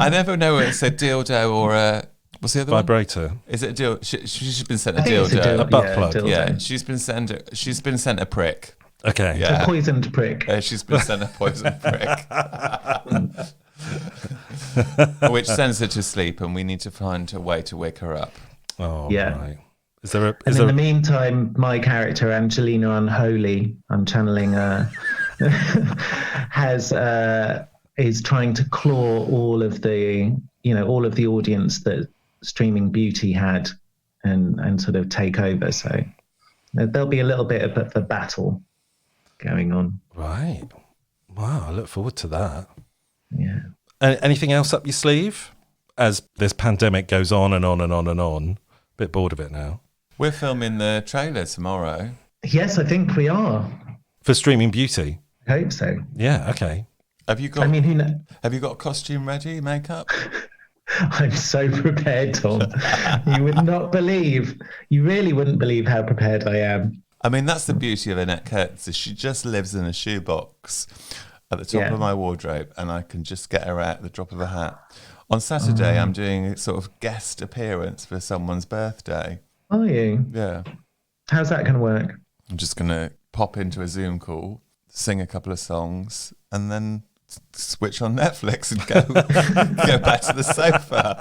Speaker 2: I never know whether it's a dildo or a. What's the other
Speaker 1: vibrator?
Speaker 2: One? Is it a dildo? She's been sent a dildo.
Speaker 1: A butt plug.
Speaker 3: Dildo.
Speaker 2: Yeah, she's been sent a prick.
Speaker 1: Okay.
Speaker 2: Yeah.
Speaker 3: A poisoned prick.
Speaker 2: She's been sent a poisoned prick, which sends her to sleep, and we need to find a way to wake her up.
Speaker 1: Oh,
Speaker 3: Yeah.
Speaker 1: right. Is there
Speaker 3: In the meantime, my character Angelina Unholy, I'm channeling, is trying to claw all of the audience that Streaming Beauty had, and sort of take over. So there'll be a little bit of a battle going on.
Speaker 1: Right. Wow, I look forward to that.
Speaker 3: Yeah.
Speaker 1: Anything else up your sleeve as this pandemic goes on and on and on and on? Bit bored of it now.
Speaker 2: We're filming the trailer tomorrow.
Speaker 3: Yes, I think we are.
Speaker 1: For Streaming Beauty?
Speaker 3: I hope so.
Speaker 1: Yeah, okay.
Speaker 2: Have you got?
Speaker 3: I mean, who knows?
Speaker 2: Have you got costume ready, makeup?
Speaker 3: I'm so prepared, Tom. You really wouldn't believe how prepared I am.
Speaker 2: I mean, that's the beauty of Annette Kurtz, is she just lives in a shoebox at the top of my wardrobe, and I can just get her out at the drop of a hat. On Saturday, I'm doing a sort of guest appearance for someone's birthday.
Speaker 3: Are you?
Speaker 2: Yeah.
Speaker 3: How's that going to work?
Speaker 2: I'm just going to pop into a Zoom call, sing a couple of songs, and then switch on Netflix and go back to the sofa.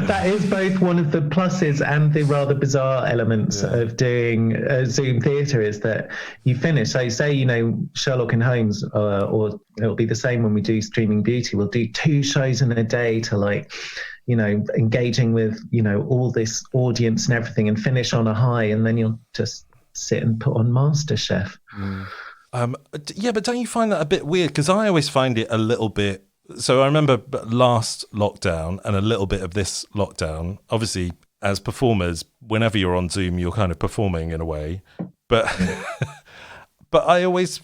Speaker 3: That is both one of the pluses and the rather bizarre elements of doing Zoom theatre, is that you finish. So say, Sherlock and Holmes, or it'll be the same when we do Streaming Beauty. We'll do 2 shows in a day to engaging with, all this audience and everything, and finish on a high, and then you'll just sit and put on MasterChef.
Speaker 1: Yeah, but don't you find that a bit weird? Because I always find it a little bit. So I remember last lockdown and a little bit of this lockdown. Obviously, as performers, whenever you're on Zoom, you're kind of performing in a way. But but I always,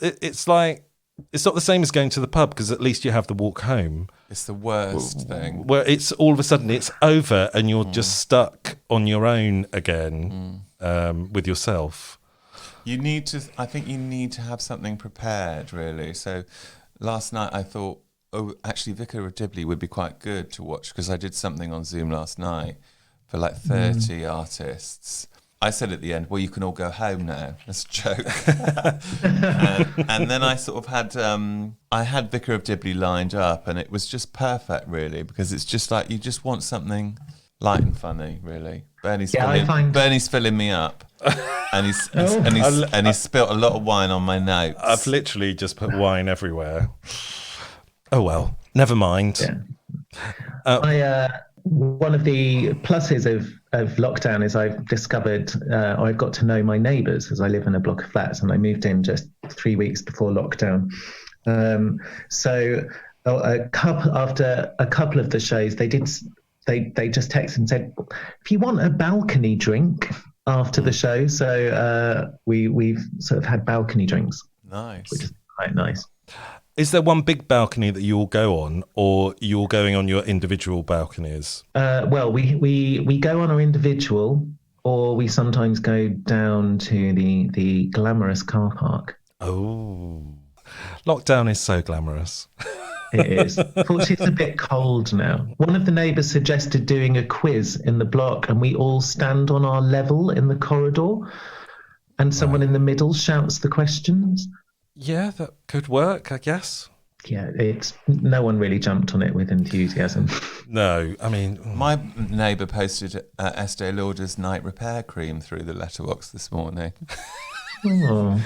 Speaker 1: it's like, it's not the same as going to the pub, because at least you have the walk home.
Speaker 2: It's the worst thing.
Speaker 1: Where it's all of a sudden it's over and you're just stuck on your own again with yourself.
Speaker 2: I think you need to have something prepared, really. So last night I thought, actually Vicar of Dibley would be quite good to watch, because I did something on Zoom last night for like 30 artists. I said at the end, well, you can all go home now. That's a joke. And then I sort of had, I had Vicar of Dibley lined up, and it was just perfect, really, because it's just like, you just want something light and funny, really. Bernie's filling me up. And he's spilt a lot of wine on my notes.
Speaker 1: I've literally just put wine everywhere. Oh, well, never mind.
Speaker 3: Yeah. One of the pluses of lockdown is I've discovered, I've got to know my neighbours, as I live in a block of flats, and I moved in just 3 weeks before lockdown. So after a couple of the shows, they just texted and said, if you want a balcony drink after the show. So we've sort of had balcony drinks.
Speaker 2: Nice.
Speaker 3: Which is quite nice.
Speaker 1: Is there one big balcony that you all go on, or you're going on your individual balconies?
Speaker 3: Well, we go on our individual, or we sometimes go down to the glamorous car park.
Speaker 1: Oh, lockdown is so glamorous.
Speaker 3: It is. Fortunately, it's a bit cold now. One of the neighbours suggested doing a quiz in the block, and we all stand on our level in the corridor, and someone in the middle shouts the questions.
Speaker 1: Yeah, that could work, I guess.
Speaker 3: Yeah, no one really jumped on it with enthusiasm.
Speaker 1: No, I mean...
Speaker 2: My neighbour posted Estee Lauder's night repair cream through the letterbox this morning.
Speaker 3: Oh.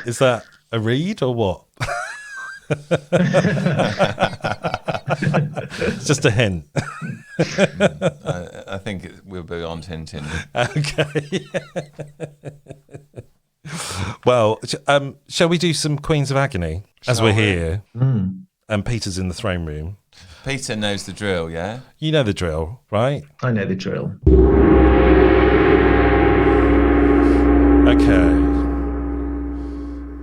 Speaker 1: Is that a read or what? It's just a hint.
Speaker 2: I think we'll be on Tintin.
Speaker 1: Okay. Well, shall we do some Queens of Agony as we're here? And Peter's in the throne room.
Speaker 2: Peter knows the drill, yeah?
Speaker 1: You know the drill, right?
Speaker 3: I know the drill.
Speaker 1: Okay.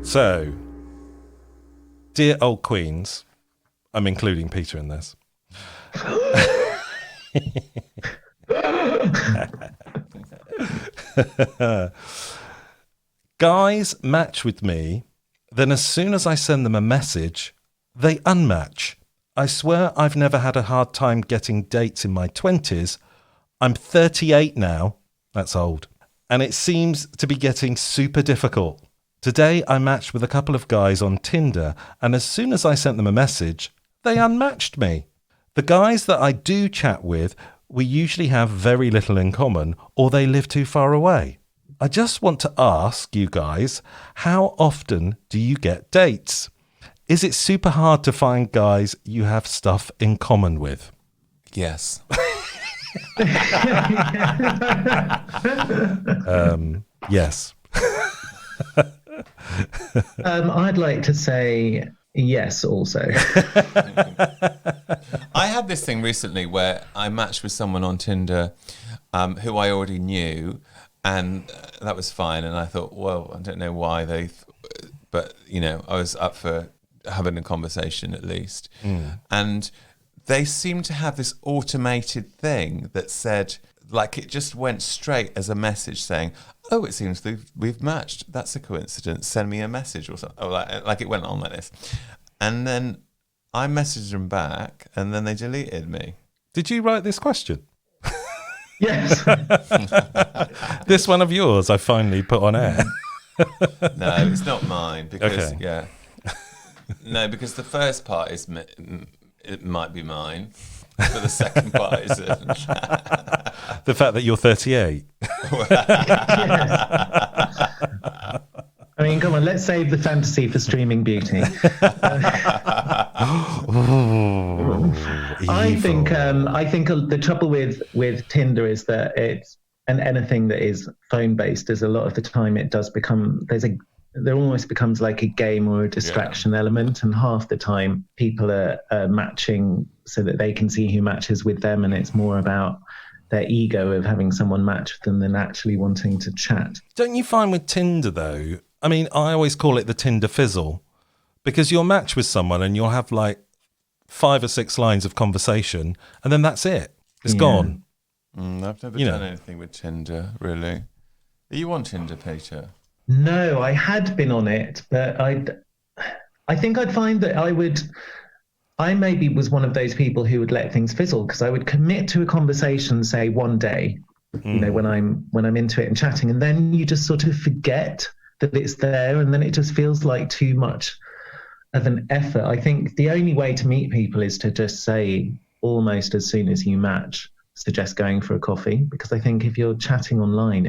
Speaker 1: So, dear old Queens, I'm including Peter in this. Guys match with me, then as soon as I send them a message, they unmatch. I swear I've never had a hard time getting dates in my 20s. I'm 38 now. That's old. And it seems to be getting super difficult. Today I matched with a couple of guys on Tinder, and as soon as I sent them a message, they unmatched me. The guys that I do chat with, we usually have very little in common, or they live too far away. I just want to ask you guys, how often do you get dates? Is it super hard to find guys you have stuff in common with?
Speaker 2: Yes.
Speaker 1: Yes.
Speaker 3: I'd like to say yes also.
Speaker 2: I had this thing recently where I matched with someone on Tinder who I already knew, and that was fine. And I thought, well, I don't know why but, you know, I was up for having a conversation at least. And they seemed to have this automated thing that said, like, it just went straight as a message saying, oh, it seems we've matched. That's a coincidence. Send me a message or something. Oh, like it went on like this. And then I messaged them back, and then they deleted me.
Speaker 1: Did you write this question?
Speaker 3: Yes.
Speaker 1: This one of yours I finally put on air.
Speaker 2: No, it's not mine because,
Speaker 1: Okay.
Speaker 2: yeah. No, because the first part is, it might be mine, but the second part isn't.
Speaker 1: The fact that you're 38.
Speaker 3: I mean, come on, let's save the fantasy for streaming beauty. I think the trouble with Tinder is that it's, and anything that is phone based, is a lot of the time it does become, there almost becomes like a game or a distraction element, and half the time people are matching so that they can see who matches with them, and it's more about their ego of having someone match with them than actually wanting to chat.
Speaker 1: Don't you find with Tinder, though, I mean, I always call it the Tinder Fizzle, because you'll match with someone and you'll have like 5 or 6 lines of conversation, and then that's it. It's gone.
Speaker 2: I've never done anything with Tinder, really. Are you on Tinder, Peter?
Speaker 3: No, I had been on it, but I think I'd find that I maybe was one of those people who would let things fizzle, because I would commit to a conversation, say one day, you know, when I'm into it and chatting, and then you just sort of forget that it's there, and then it just feels like too much of an effort. I think the only way to meet people is to just say, almost as soon as you match, suggest going for a coffee, because I think if you're chatting online,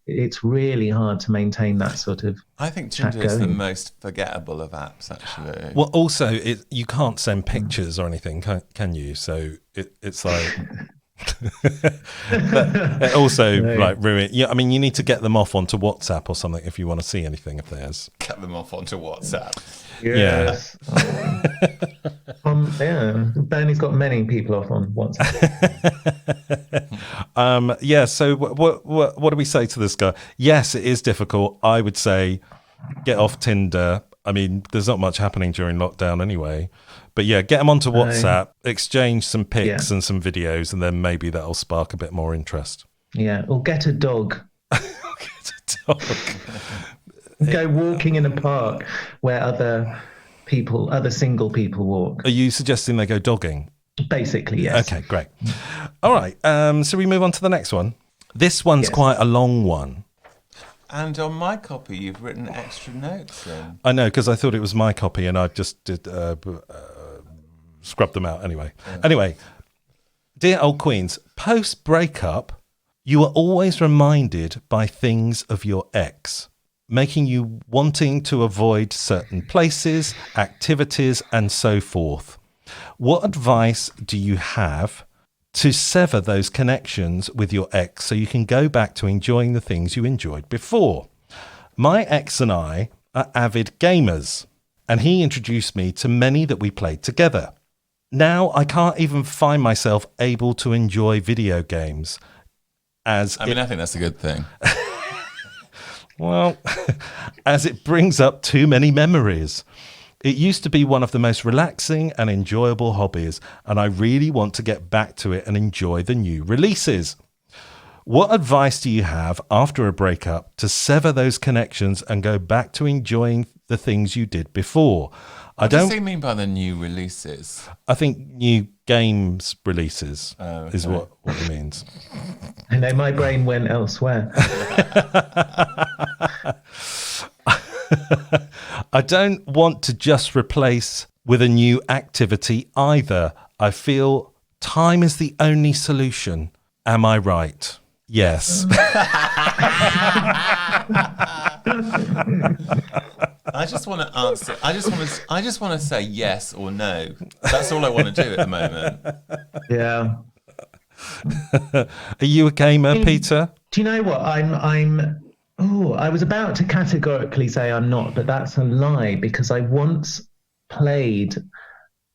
Speaker 3: it's really hard to maintain that sort of
Speaker 2: I think
Speaker 3: chat
Speaker 2: Tinder is the
Speaker 3: going.
Speaker 2: most forgettable of apps, actually.
Speaker 1: Well, also, you can't send pictures or anything, can you? So it's like... But it also
Speaker 3: No.
Speaker 1: like ruin. Yeah, I mean, you need to get them off onto WhatsApp or something if you want to see anything of theirs.
Speaker 2: Get them off onto WhatsApp.
Speaker 3: Yes. Yeah. Bernie's got many people off on WhatsApp.
Speaker 1: Yeah. So what do we say to this guy? Yes, it is difficult. I would say get off Tinder. I mean, there's not much happening during lockdown anyway. But yeah, get them onto WhatsApp, exchange some pics and some videos, and then maybe that'll spark a bit more interest.
Speaker 3: Yeah, or get a dog.
Speaker 1: Get a dog.
Speaker 3: Go walking in a park where other single people walk.
Speaker 1: Are you suggesting they go dogging?
Speaker 3: Basically, yes.
Speaker 1: Okay, great. All right, so we move on to the next one. This one's quite a long one.
Speaker 2: And on my copy, you've written extra notes in.
Speaker 1: I know, because I thought it was my copy, and I just did scrub them out anyway. Yeah. Anyway, dear old Queens, post-breakup, you are always reminded by things of your ex, making you wanting to avoid certain places, activities, and so forth. What advice do you have to sever those connections with your ex so you can go back to enjoying the things you enjoyed before? My ex and I are avid gamers, and he introduced me to many that we played together. Now I can't even find myself able to enjoy video games. I think
Speaker 2: that's a good thing.
Speaker 1: Well, as it brings up too many memories. It used to be one of the most relaxing and enjoyable hobbies, and I really want to get back to it and enjoy the new releases. What advice do you have after a breakup to sever those connections and go back to enjoying the things you did before?
Speaker 2: What does he mean by the new releases?
Speaker 1: I think new games releases is what he means.
Speaker 3: I know my brain went elsewhere.
Speaker 1: I don't want to just replace with a new activity either. I feel time is the only solution. Am I right? Yes.
Speaker 2: I just want to answer. I just want to say yes or no. That's all I want to do at the moment.
Speaker 3: Yeah.
Speaker 1: Are you a gamer, Peter?
Speaker 3: Do you know what? I was about to categorically say I'm not, but that's a lie, because I once played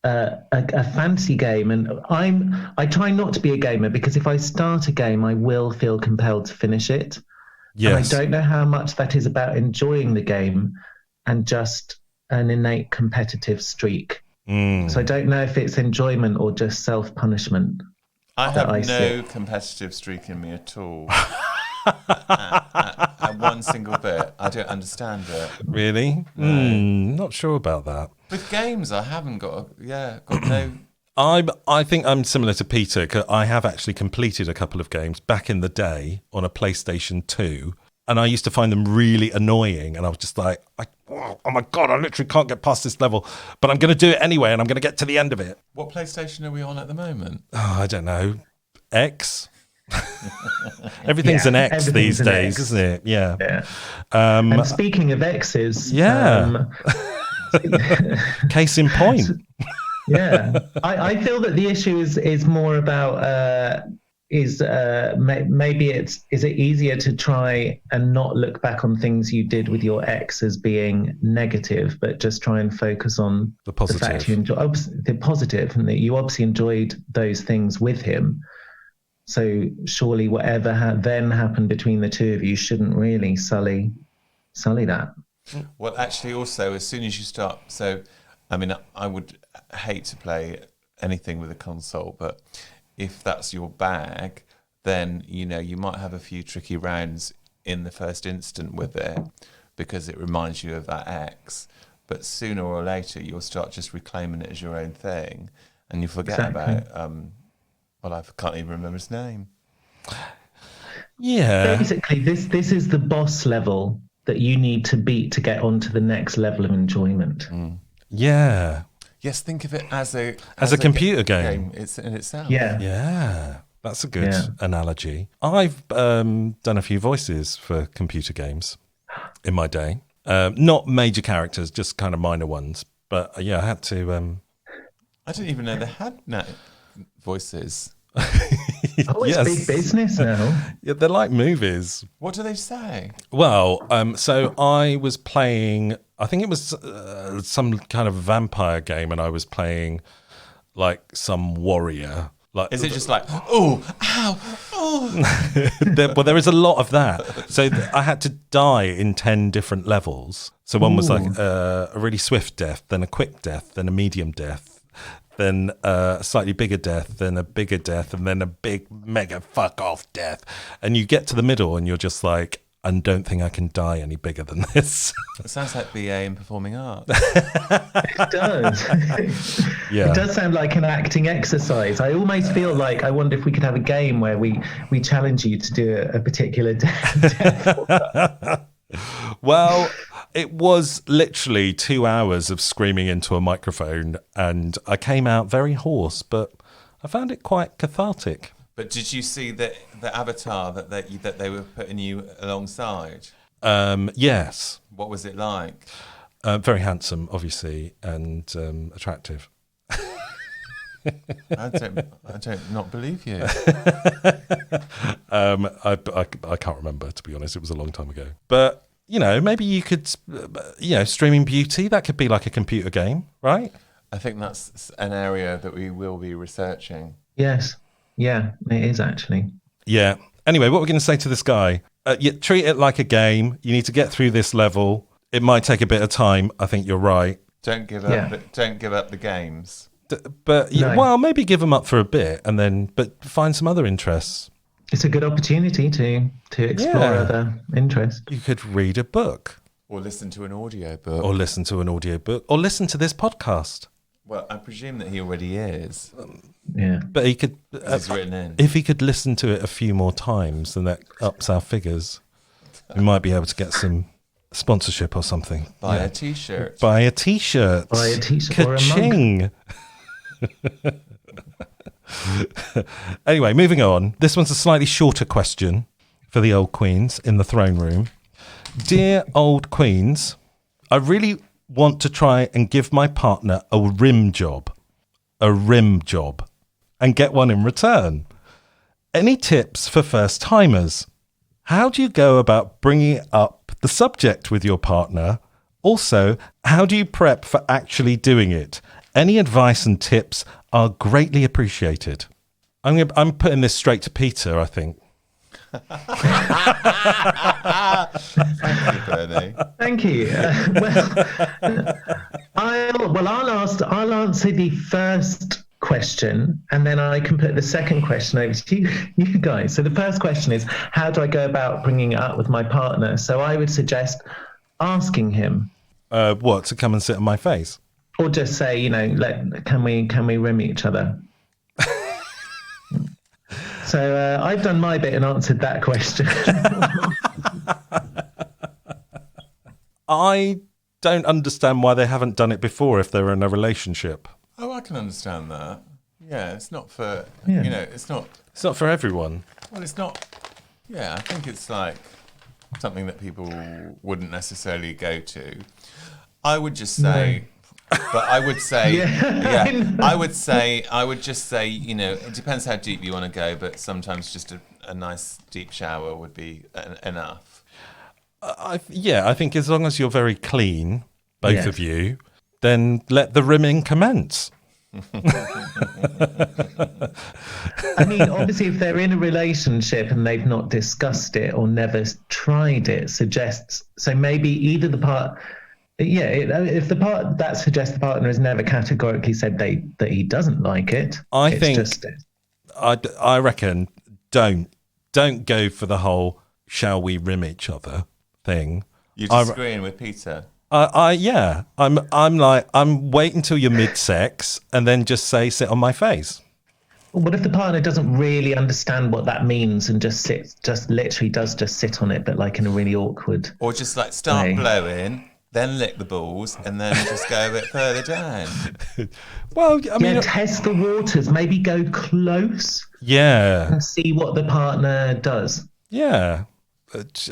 Speaker 3: a fantasy game, and I try not to be a gamer, because if I start a game, I will feel compelled to finish it. Yes. And I don't know how much that is about enjoying the game and just an innate competitive streak. So I don't know if it's enjoyment or just self-punishment.
Speaker 2: I have no competitive streak in me at all. At one single bit. I don't understand it.
Speaker 1: Really? No. Not sure about that.
Speaker 2: With games, I haven't got no...
Speaker 1: I think I'm similar to Peter. 'Cause I have actually completed a couple of games back in the day on a PlayStation 2, and I used to find them really annoying, and I was just like, oh my God, I literally can't get past this level, but I'm going to do it anyway, and I'm going to get to the end of it.
Speaker 2: What PlayStation are we on at the moment?
Speaker 1: Oh, I don't know. X? Everything's an X these days, isn't it? Yeah.
Speaker 3: And speaking of X's...
Speaker 1: Case in point.
Speaker 3: Yeah, I feel that the issue is more about maybe is it easier to try and not look back on things you did with your ex as being negative, but just try and focus on
Speaker 1: the positive.
Speaker 3: The fact you enjoy the positive, and that you obviously enjoyed those things with him. So surely whatever then happened between the two of you shouldn't really sully that.
Speaker 2: Well, actually, also as soon as you start, I would hate to play anything with a console, but if that's your bag, then you might have a few tricky rounds in the first instant with it because it reminds you of that ex, but sooner or later you'll start just reclaiming it as your own thing, and you forget about I can't even remember his name.
Speaker 1: Yeah.
Speaker 3: Basically, this is the boss level that you need to beat to get onto the next level of enjoyment.
Speaker 1: Yeah.
Speaker 2: Yes, think of it as a
Speaker 1: computer game.
Speaker 2: It's in itself.
Speaker 3: Yeah.
Speaker 1: Yeah. That's a good analogy. I've done a few voices for computer games in my day. Not major characters, just kind of minor ones. But I had to.
Speaker 2: I didn't even know they had voices.
Speaker 3: Oh, it's big business now.
Speaker 1: Yeah, they're like movies.
Speaker 2: What do they say?
Speaker 1: Well, so I was playing. I think it was some kind of vampire game, and I was playing like some warrior. Like,
Speaker 2: is it just like, oh, ow, oh?
Speaker 1: there is a lot of that. So I had to die in 10 different levels. So one was like a really swift death, then a quick death, then a medium death, then a slightly bigger death, then a bigger death, and then a big mega fuck off death. And you get to the middle and you're just like, I don't think I can die any bigger than this.
Speaker 2: It sounds like BA in performing arts.
Speaker 3: It does.
Speaker 1: Yeah.
Speaker 3: It does sound like an acting exercise. I almost feel like I wonder if we could have a game where we challenge you to do a particular death.
Speaker 1: Well, it was literally 2 hours of screaming into a microphone, and I came out very hoarse, but I found it quite cathartic.
Speaker 2: But did you see the avatar that they were putting you alongside?
Speaker 1: Yes.
Speaker 2: What was it like?
Speaker 1: Very handsome, obviously, and attractive.
Speaker 2: I don't not believe you.
Speaker 1: I can't remember, to be honest. It was a long time ago. But, maybe you could, streaming beauty, that could be like a computer game, right?
Speaker 2: I think that's an area that we will be researching.
Speaker 3: Yes. Yeah, it is actually.
Speaker 1: Yeah. Anyway, what we're going to say to this guy, you treat it like a game. You need to get through this level. It might take a bit of time. I think you're right.
Speaker 2: Don't give up. Don't give up the games.
Speaker 1: But well, maybe give them up for a bit, but find some other interests.
Speaker 3: It's a good opportunity to explore other interests.
Speaker 1: You could read a book,
Speaker 2: or listen to an audio book,
Speaker 1: or listen to this podcast.
Speaker 2: Well, I presume that he already is.
Speaker 3: Yeah,
Speaker 1: but he could.
Speaker 2: It's written in.
Speaker 1: If he could listen to it a few more times, then that ups our figures. We might be able to get some sponsorship or something.
Speaker 2: Buy a T-shirt.
Speaker 1: Buy a T-shirt. Ka-ching. Or a mug. Anyway, moving on. This one's a slightly shorter question for the old queens in the throne room. Dear old queens, I really want to try and give my partner a rim job, and get one in return. Any tips for first timers? How do you go about bringing up the subject with your partner? Also, how do you prep for actually doing it? Any advice and tips are greatly appreciated. I'm putting this straight to Peter, I think.
Speaker 2: Thank you, Bernie.
Speaker 3: Thank you. I'll answer the first question, and then I can put the second question over to you guys. So the first question is, how do I go about bringing it up with my partner? So I would suggest asking him.
Speaker 1: What, to come and sit on my face?
Speaker 3: Or just say, can we rim each other? So I've done my bit and answered that question.
Speaker 1: I don't understand why they haven't done it before if they're in a relationship.
Speaker 2: Oh, I can understand that. Yeah, it's not for, it's not...
Speaker 1: It's not for everyone.
Speaker 2: Well, it's not... Yeah, I think it's like something that people wouldn't necessarily go to. I would just say... No. But I would say, I would just say, it depends how deep you want to go, but sometimes just a nice deep shower would be enough.
Speaker 1: I think as long as you're very clean, both of you, then let the rimming commence.
Speaker 3: I mean, obviously, if they're in a relationship and they've not discussed it or never tried it, so maybe either the part... if the part that suggests the partner has never categorically said that he doesn't like it,
Speaker 1: I reckon don't go for the whole "shall we rim each other" thing.
Speaker 2: You're disagreeing with Peter.
Speaker 1: I'm waiting until you're mid-sex and then just say sit on my face.
Speaker 3: What if the partner doesn't really understand what that means and just literally does just sit on it, but like in a really awkward
Speaker 2: Or just like start
Speaker 3: way?
Speaker 2: blowing, then lick the balls, and then just go a bit further down.
Speaker 1: Well, I mean,
Speaker 3: test the waters, maybe go close
Speaker 1: yeah,
Speaker 3: and see what the partner does.
Speaker 1: yeah.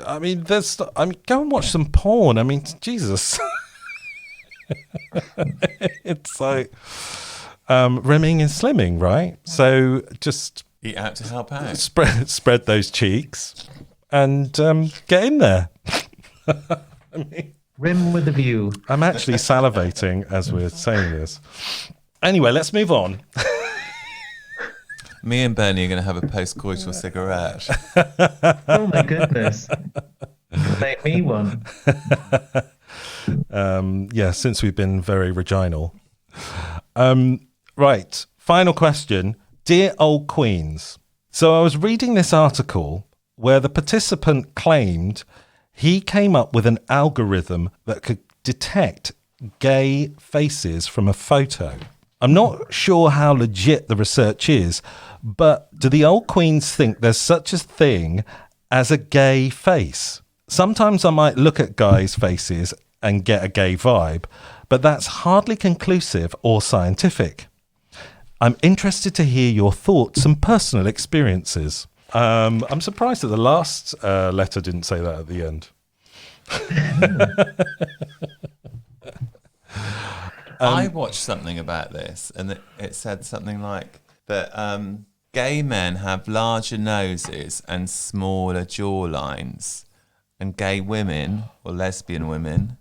Speaker 1: I mean, go and watch some porn. I mean, Jesus. It's like rimming and slimming, right? So just
Speaker 2: Eat out to help out.
Speaker 1: spread those cheeks and get in there. I mean,
Speaker 3: Rim with a view.
Speaker 1: I'm actually salivating as we're saying this. Anyway, let's move on.
Speaker 2: Me and Bernie are going to have a post-coital cigarette.
Speaker 3: Oh my goodness. Make me one.
Speaker 1: Yeah, since we've been very vaginal. Right, final question. Dear old queens. So I was reading this article where the participant claimed he came up with an algorithm that could detect gay faces from a photo. I'm not sure how legit the research is, but do the old queens think there's such a thing as a gay face? Sometimes I might look at guys' faces and get a gay vibe, but that's hardly conclusive or scientific. I'm interested to hear your thoughts and personal experiences. I'm surprised that the last letter didn't say that at the end.
Speaker 2: I watched something about this, and it said something like that gay men have larger noses and smaller jawlines, and gay women, or lesbian women,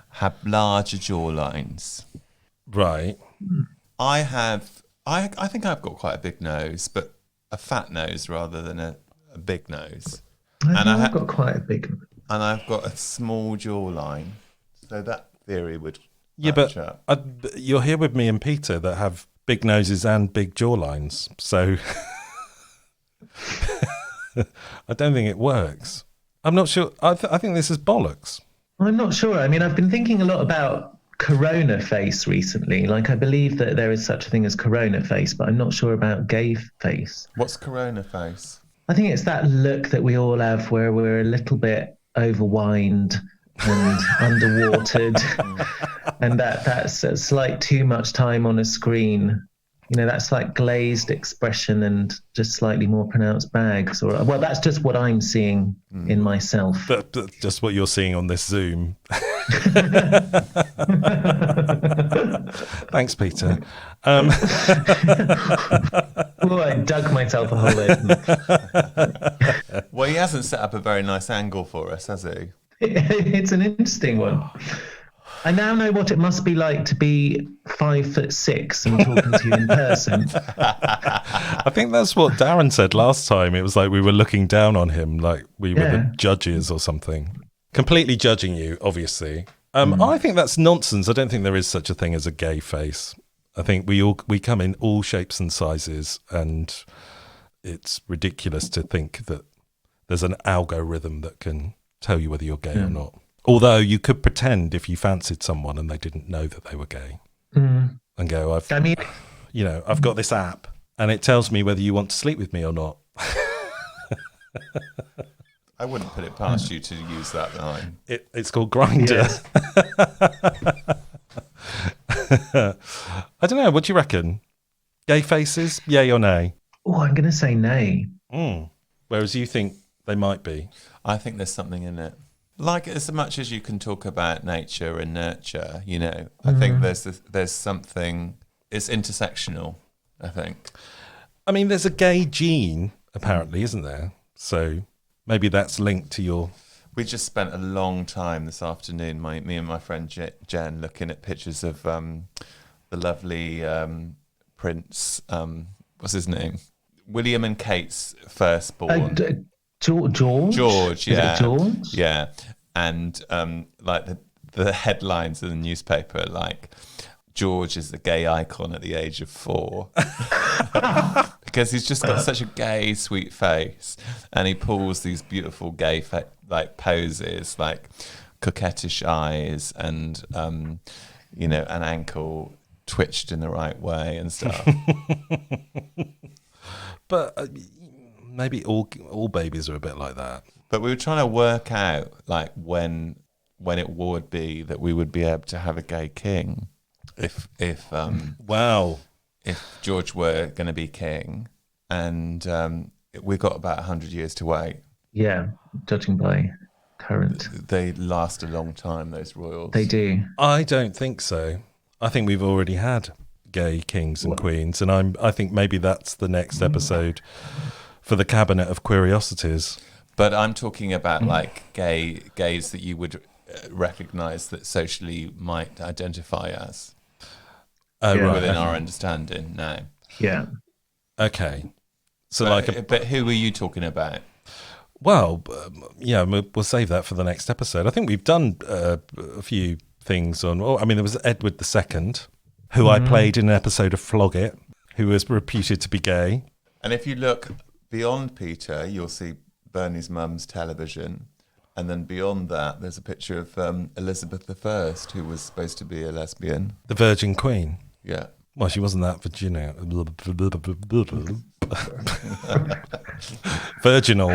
Speaker 2: have larger jawlines.
Speaker 1: Right.
Speaker 2: I think I've got quite a big nose, but a fat nose rather than a big nose.
Speaker 3: I've got quite a big...
Speaker 2: And I've got a small jawline. So that theory would
Speaker 1: Yeah,
Speaker 2: match
Speaker 1: but
Speaker 2: up.
Speaker 1: you're here with me and Peter that have big noses and big jawlines. So I don't think it works. I'm not sure. I think this is bollocks.
Speaker 3: I'm not sure. I mean, I've been thinking a lot about corona face recently. Like, I believe that there is such a thing as corona face, but I'm not sure about gay face.
Speaker 2: What's corona face?
Speaker 3: I think it's that look that we all have where we're a little bit overwined and underwatered, and that's like too much time on a screen. You know, that's like glazed expression and just slightly more pronounced bags. Or, well, that's just what I'm seeing in myself.
Speaker 1: But just what you're seeing on this Zoom. Thanks, Peter.
Speaker 3: Oh, I dug myself a hole in.
Speaker 2: Well, he hasn't set up a very nice angle for us, has he?
Speaker 3: It's an interesting one. I now know what it must be like to be 5'6" and talking to you in person.
Speaker 1: I think that's what Darren said last time. It was like we were looking down on him, like we were the judges or something. Completely judging you, obviously. I think that's nonsense. I don't think there is such a thing as a gay face. I think we come in all shapes and sizes, and it's ridiculous to think that there's an algorithm that can tell you whether you're gay or not. Although you could pretend if you fancied someone and they didn't know that they were gay, and go, I've got this app and it tells me whether you want to sleep with me or not.
Speaker 2: I wouldn't put it past you to use that line.
Speaker 1: It's called Grindr. Yeah. I don't know. What do you reckon? Gay faces, yay or nay?
Speaker 3: Oh, I'm going to say nay.
Speaker 1: Whereas you think they might be.
Speaker 2: I think there's something in it. Like, as much as you can talk about nature and nurture, you know, I think there's something, it's intersectional, I think.
Speaker 1: I mean, there's a gay gene, apparently, isn't there? So maybe that's linked to your...
Speaker 2: We just spent a long time this afternoon, me and my friend Jen, looking at pictures of the lovely Prince, what's his name? William and Kate's firstborn. George, yeah.
Speaker 3: George?
Speaker 2: Yeah. And like the headlines in the newspaper, like, George is a gay icon at the age of 4. Because he's just got such a gay, sweet face. And he pulls these beautiful gay like poses, like coquettish eyes and, an ankle twitched in the right way and stuff.
Speaker 1: but maybe all babies are a bit like that.
Speaker 2: But we were trying to work out like when it would be that we would be able to have a gay king, if
Speaker 1: Wow.
Speaker 2: if George were going to be king, and we've got about 100 years to wait.
Speaker 3: Yeah, judging by current.
Speaker 2: They last a long time, those royals.
Speaker 3: They do.
Speaker 1: I don't think so. I think we've already had gay kings and queens, and I think maybe that's the next episode for the Cabinet of Queeriousities.
Speaker 2: But I'm talking about like gays that you would recognise that socially might identify as within our understanding now.
Speaker 3: Yeah.
Speaker 1: Okay. So
Speaker 2: but who are you talking about?
Speaker 1: Well, yeah, we'll save that for the next episode. I think we've done a few things on. Well, I mean, there was Edward II, who I played in an episode of Flog It, who was reputed to be gay.
Speaker 2: And if you look beyond Peter, you'll see Bernie's mum's television. And then beyond that, there's a picture of Elizabeth I, who was supposed to be a lesbian.
Speaker 1: The Virgin Queen.
Speaker 2: Yeah.
Speaker 1: Well, she wasn't that Virginia. Virginal.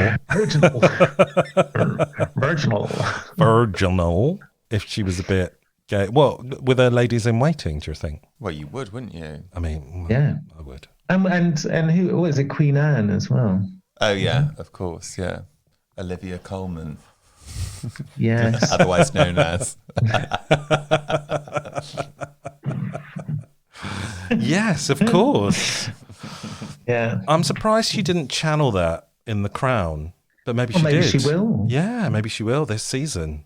Speaker 1: Virginal. If she was a bit gay. Well, with her ladies in waiting, do you think?
Speaker 2: Well, you would, wouldn't you?
Speaker 1: I mean,
Speaker 3: Yeah.
Speaker 1: I would.
Speaker 3: And who was it? Queen Anne as well.
Speaker 2: Oh, yeah, of course, yeah. Olivia Colman.
Speaker 3: Yes.
Speaker 2: Otherwise known as.
Speaker 1: Yes, of course.
Speaker 3: Yeah.
Speaker 1: I'm surprised she didn't channel that in The Crown, but maybe she
Speaker 3: Maybe
Speaker 1: did.
Speaker 3: she will.
Speaker 1: Yeah, maybe she will this season.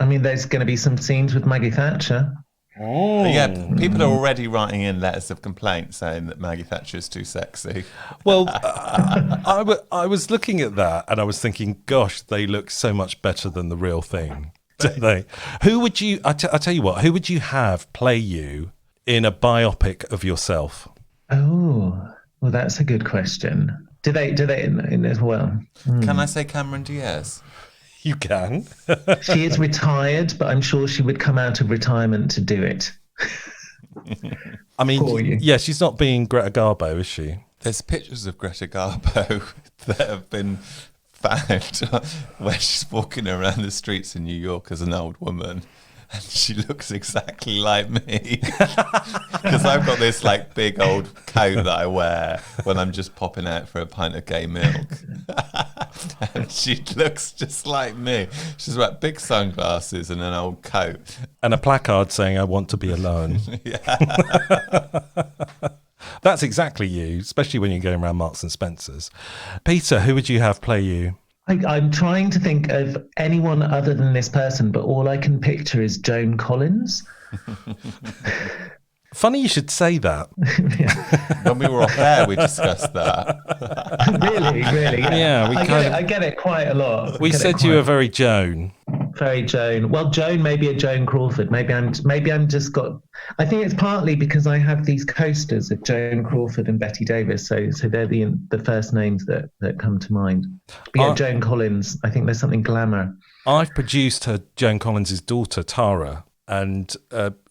Speaker 3: I mean, there's going to be some scenes with Maggie Thatcher.
Speaker 1: Oh.
Speaker 2: But yeah, people are already writing in letters of complaint saying that Maggie Thatcher is too sexy.
Speaker 1: Well, I was looking at that and I was thinking, gosh, they look so much better than the real thing, don't they? Who would you, I tell you what, who would you have play you in a biopic of yourself?
Speaker 3: Oh, well, that's a good question. Do they in as well?
Speaker 2: Can I say Cameron Diaz?
Speaker 1: You can.
Speaker 3: She is retired, but I'm sure she would come out of retirement to do it.
Speaker 1: I mean,
Speaker 3: For you.
Speaker 1: yeah, she's not being Greta Garbo, is she?
Speaker 2: There's pictures of Greta Garbo that have been found where she's walking around the streets in New York as an old woman. And she looks exactly like me. Because I've got this like big old coat that I wear when I'm just popping out for a pint of gay milk. And she looks just like me. She's got big sunglasses and an old coat.
Speaker 1: And a placard saying, I want to be alone. That's exactly you, especially when you're going around Marks and Spencer's. Peter, who would you have play you?
Speaker 3: I'm trying to think of anyone other than this person, but all I can picture is Joan Collins.
Speaker 1: Funny you should say that.
Speaker 2: When we were off air, we discussed that.
Speaker 3: Really?
Speaker 1: Yeah,
Speaker 3: I get it quite a lot.
Speaker 1: We said you were very Joan.
Speaker 3: Very Joan. Well, Joan, maybe a Joan Crawford. Maybe I'm just got. I think it's partly because I have these coasters of Joan Crawford and Betty Davis, so they're the first names that come to mind. But yeah, Joan Collins. I think there's something glamour.
Speaker 1: I've produced Joan Collins' daughter Tara, and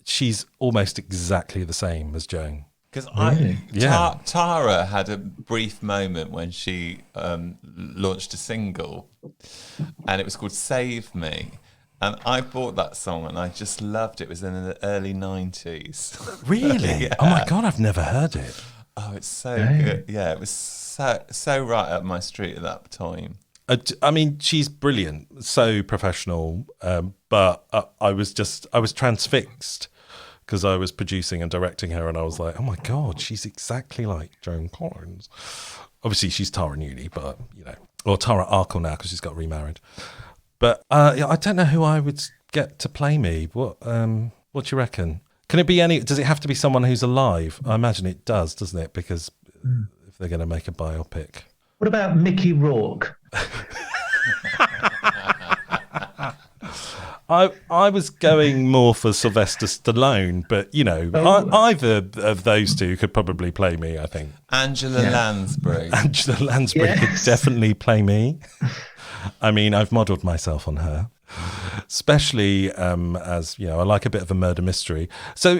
Speaker 1: she's almost exactly the same as Joan.
Speaker 2: Because
Speaker 3: Really?
Speaker 2: Tara had a brief moment when she launched a single, and it was called "Save Me," and I bought that song and I just loved it. It was in the early 90s.
Speaker 1: Really?
Speaker 2: Yeah.
Speaker 1: Oh my God, I've never heard it.
Speaker 2: Oh, it's so good. Yeah, it was so right up my street at that time.
Speaker 1: I mean, she's brilliant, so professional, but I was transfixed because I was producing and directing her, and I was like, oh my God, she's exactly like Joan Collins. Obviously, she's Tara Newley, but, or Tara Arkle now because she's got remarried. But I don't know who I would get to play me. What do you reckon? Can it be does it have to be someone who's alive? I imagine it does, doesn't it? Because if they're going to make a biopic.
Speaker 3: What about Mickey Rourke?
Speaker 1: I was going more for Sylvester Stallone, but either of those two could probably play me, I think.
Speaker 2: Angela Lansbury.
Speaker 1: Angela Lansbury could definitely play me. I mean, I've modelled myself on her, especially as I like a bit of a murder mystery. So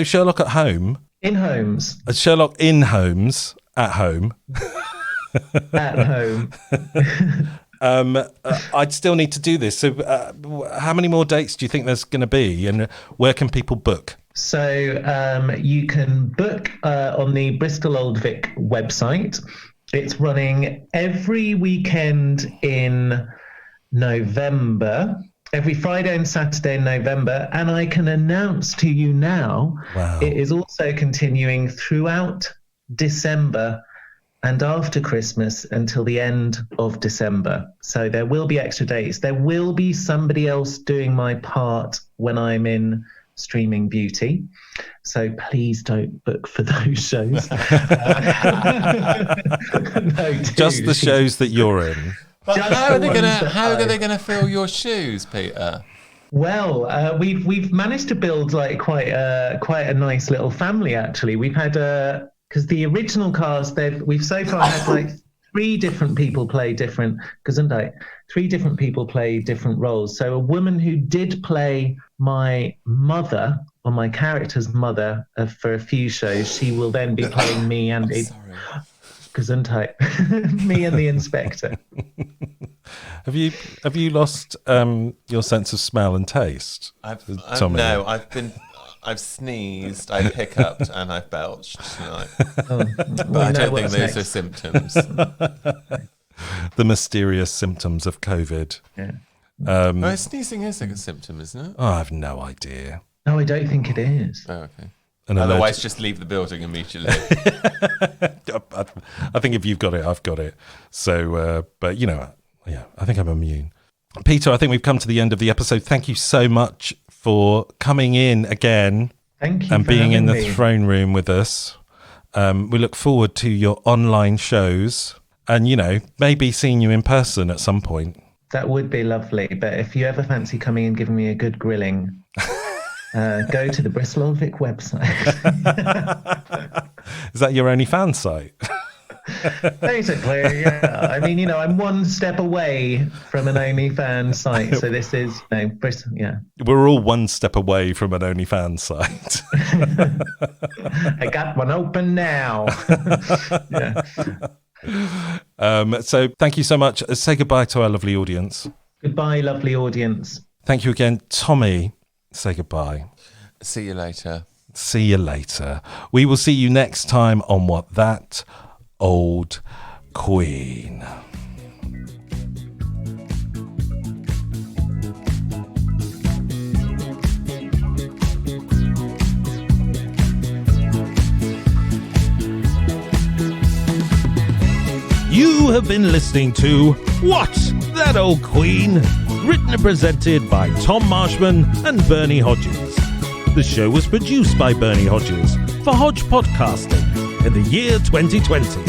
Speaker 1: Sherlock at Home.
Speaker 3: In Holmes.
Speaker 1: Sherlock in Holmes. at home.
Speaker 3: At home.
Speaker 1: I'd still need to do this. So how many more dates do you think there's going to be, and where can people book?
Speaker 3: So you can book on the Bristol Old Vic website. It's running every weekend in November, every Friday and Saturday in November. And I can announce to you now, It is also continuing throughout December and after Christmas until the end of December. So there will be extra dates. There will be somebody else doing my part when I'm in Streaming Beauty. So please don't book for those shows. No,
Speaker 2: just the shows that you're in. But how are they going to fill your shoes, Peter?
Speaker 3: Well, we've managed to build like quite a nice little family. Actually, we've had because the original cast, we've so far had like three different people play different roles. So a woman who did play my mother, or my character's mother, for a few shows, she will then be playing me and me and the inspector.
Speaker 1: Have you lost your sense of smell and taste?
Speaker 2: I've sneezed, I've hiccuped, and I've belched tonight. But I don't think those are symptoms.
Speaker 1: The mysterious symptoms of COVID.
Speaker 3: Yeah.
Speaker 2: Sneezing is a symptom, isn't it?
Speaker 1: Oh, I have no idea.
Speaker 3: No, I don't think it is.
Speaker 2: Oh, okay. Otherwise, just leave the building immediately.
Speaker 1: I think if you've got it, I've got it. So, but I think I'm immune. Peter, I think we've come to the end of the episode. Thank you so much for coming in again.
Speaker 3: Thank you
Speaker 1: and
Speaker 3: for
Speaker 1: being in the
Speaker 3: me.
Speaker 1: throne room with us. We look forward to your online shows and, maybe seeing you in person at some point.
Speaker 3: That would be lovely. But if you ever fancy coming and giving me a good grilling, go to the Bristol Old Vic website.
Speaker 1: Is that your OnlyFans site?
Speaker 3: Basically, yeah. I mean, I'm one step away from an OnlyFans site. So this is, Bristol, yeah.
Speaker 1: We're all one step away from an OnlyFans site.
Speaker 3: I got one open now. Yeah.
Speaker 1: So thank you so much. Say goodbye to our lovely audience.
Speaker 3: Goodbye, lovely audience.
Speaker 1: Thank you again. Tommy, say goodbye.
Speaker 2: See you later.
Speaker 1: See you later. We will see you next time on What That Old Queen. You have been listening to What That Old Queen, written and presented by Tom Marshman and Bernie Hodges. The show was produced by Bernie Hodges for Hodge Podcasting in the year 2020.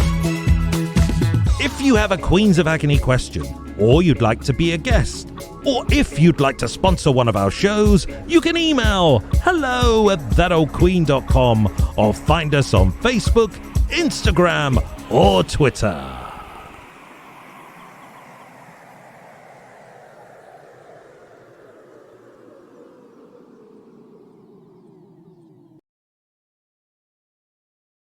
Speaker 1: If you have a Queens of Agony question, or you'd like to be a guest, or if you'd like to sponsor one of our shows, you can email hello@thatoldqueen.com or find us on Facebook, Instagram, or Twitter.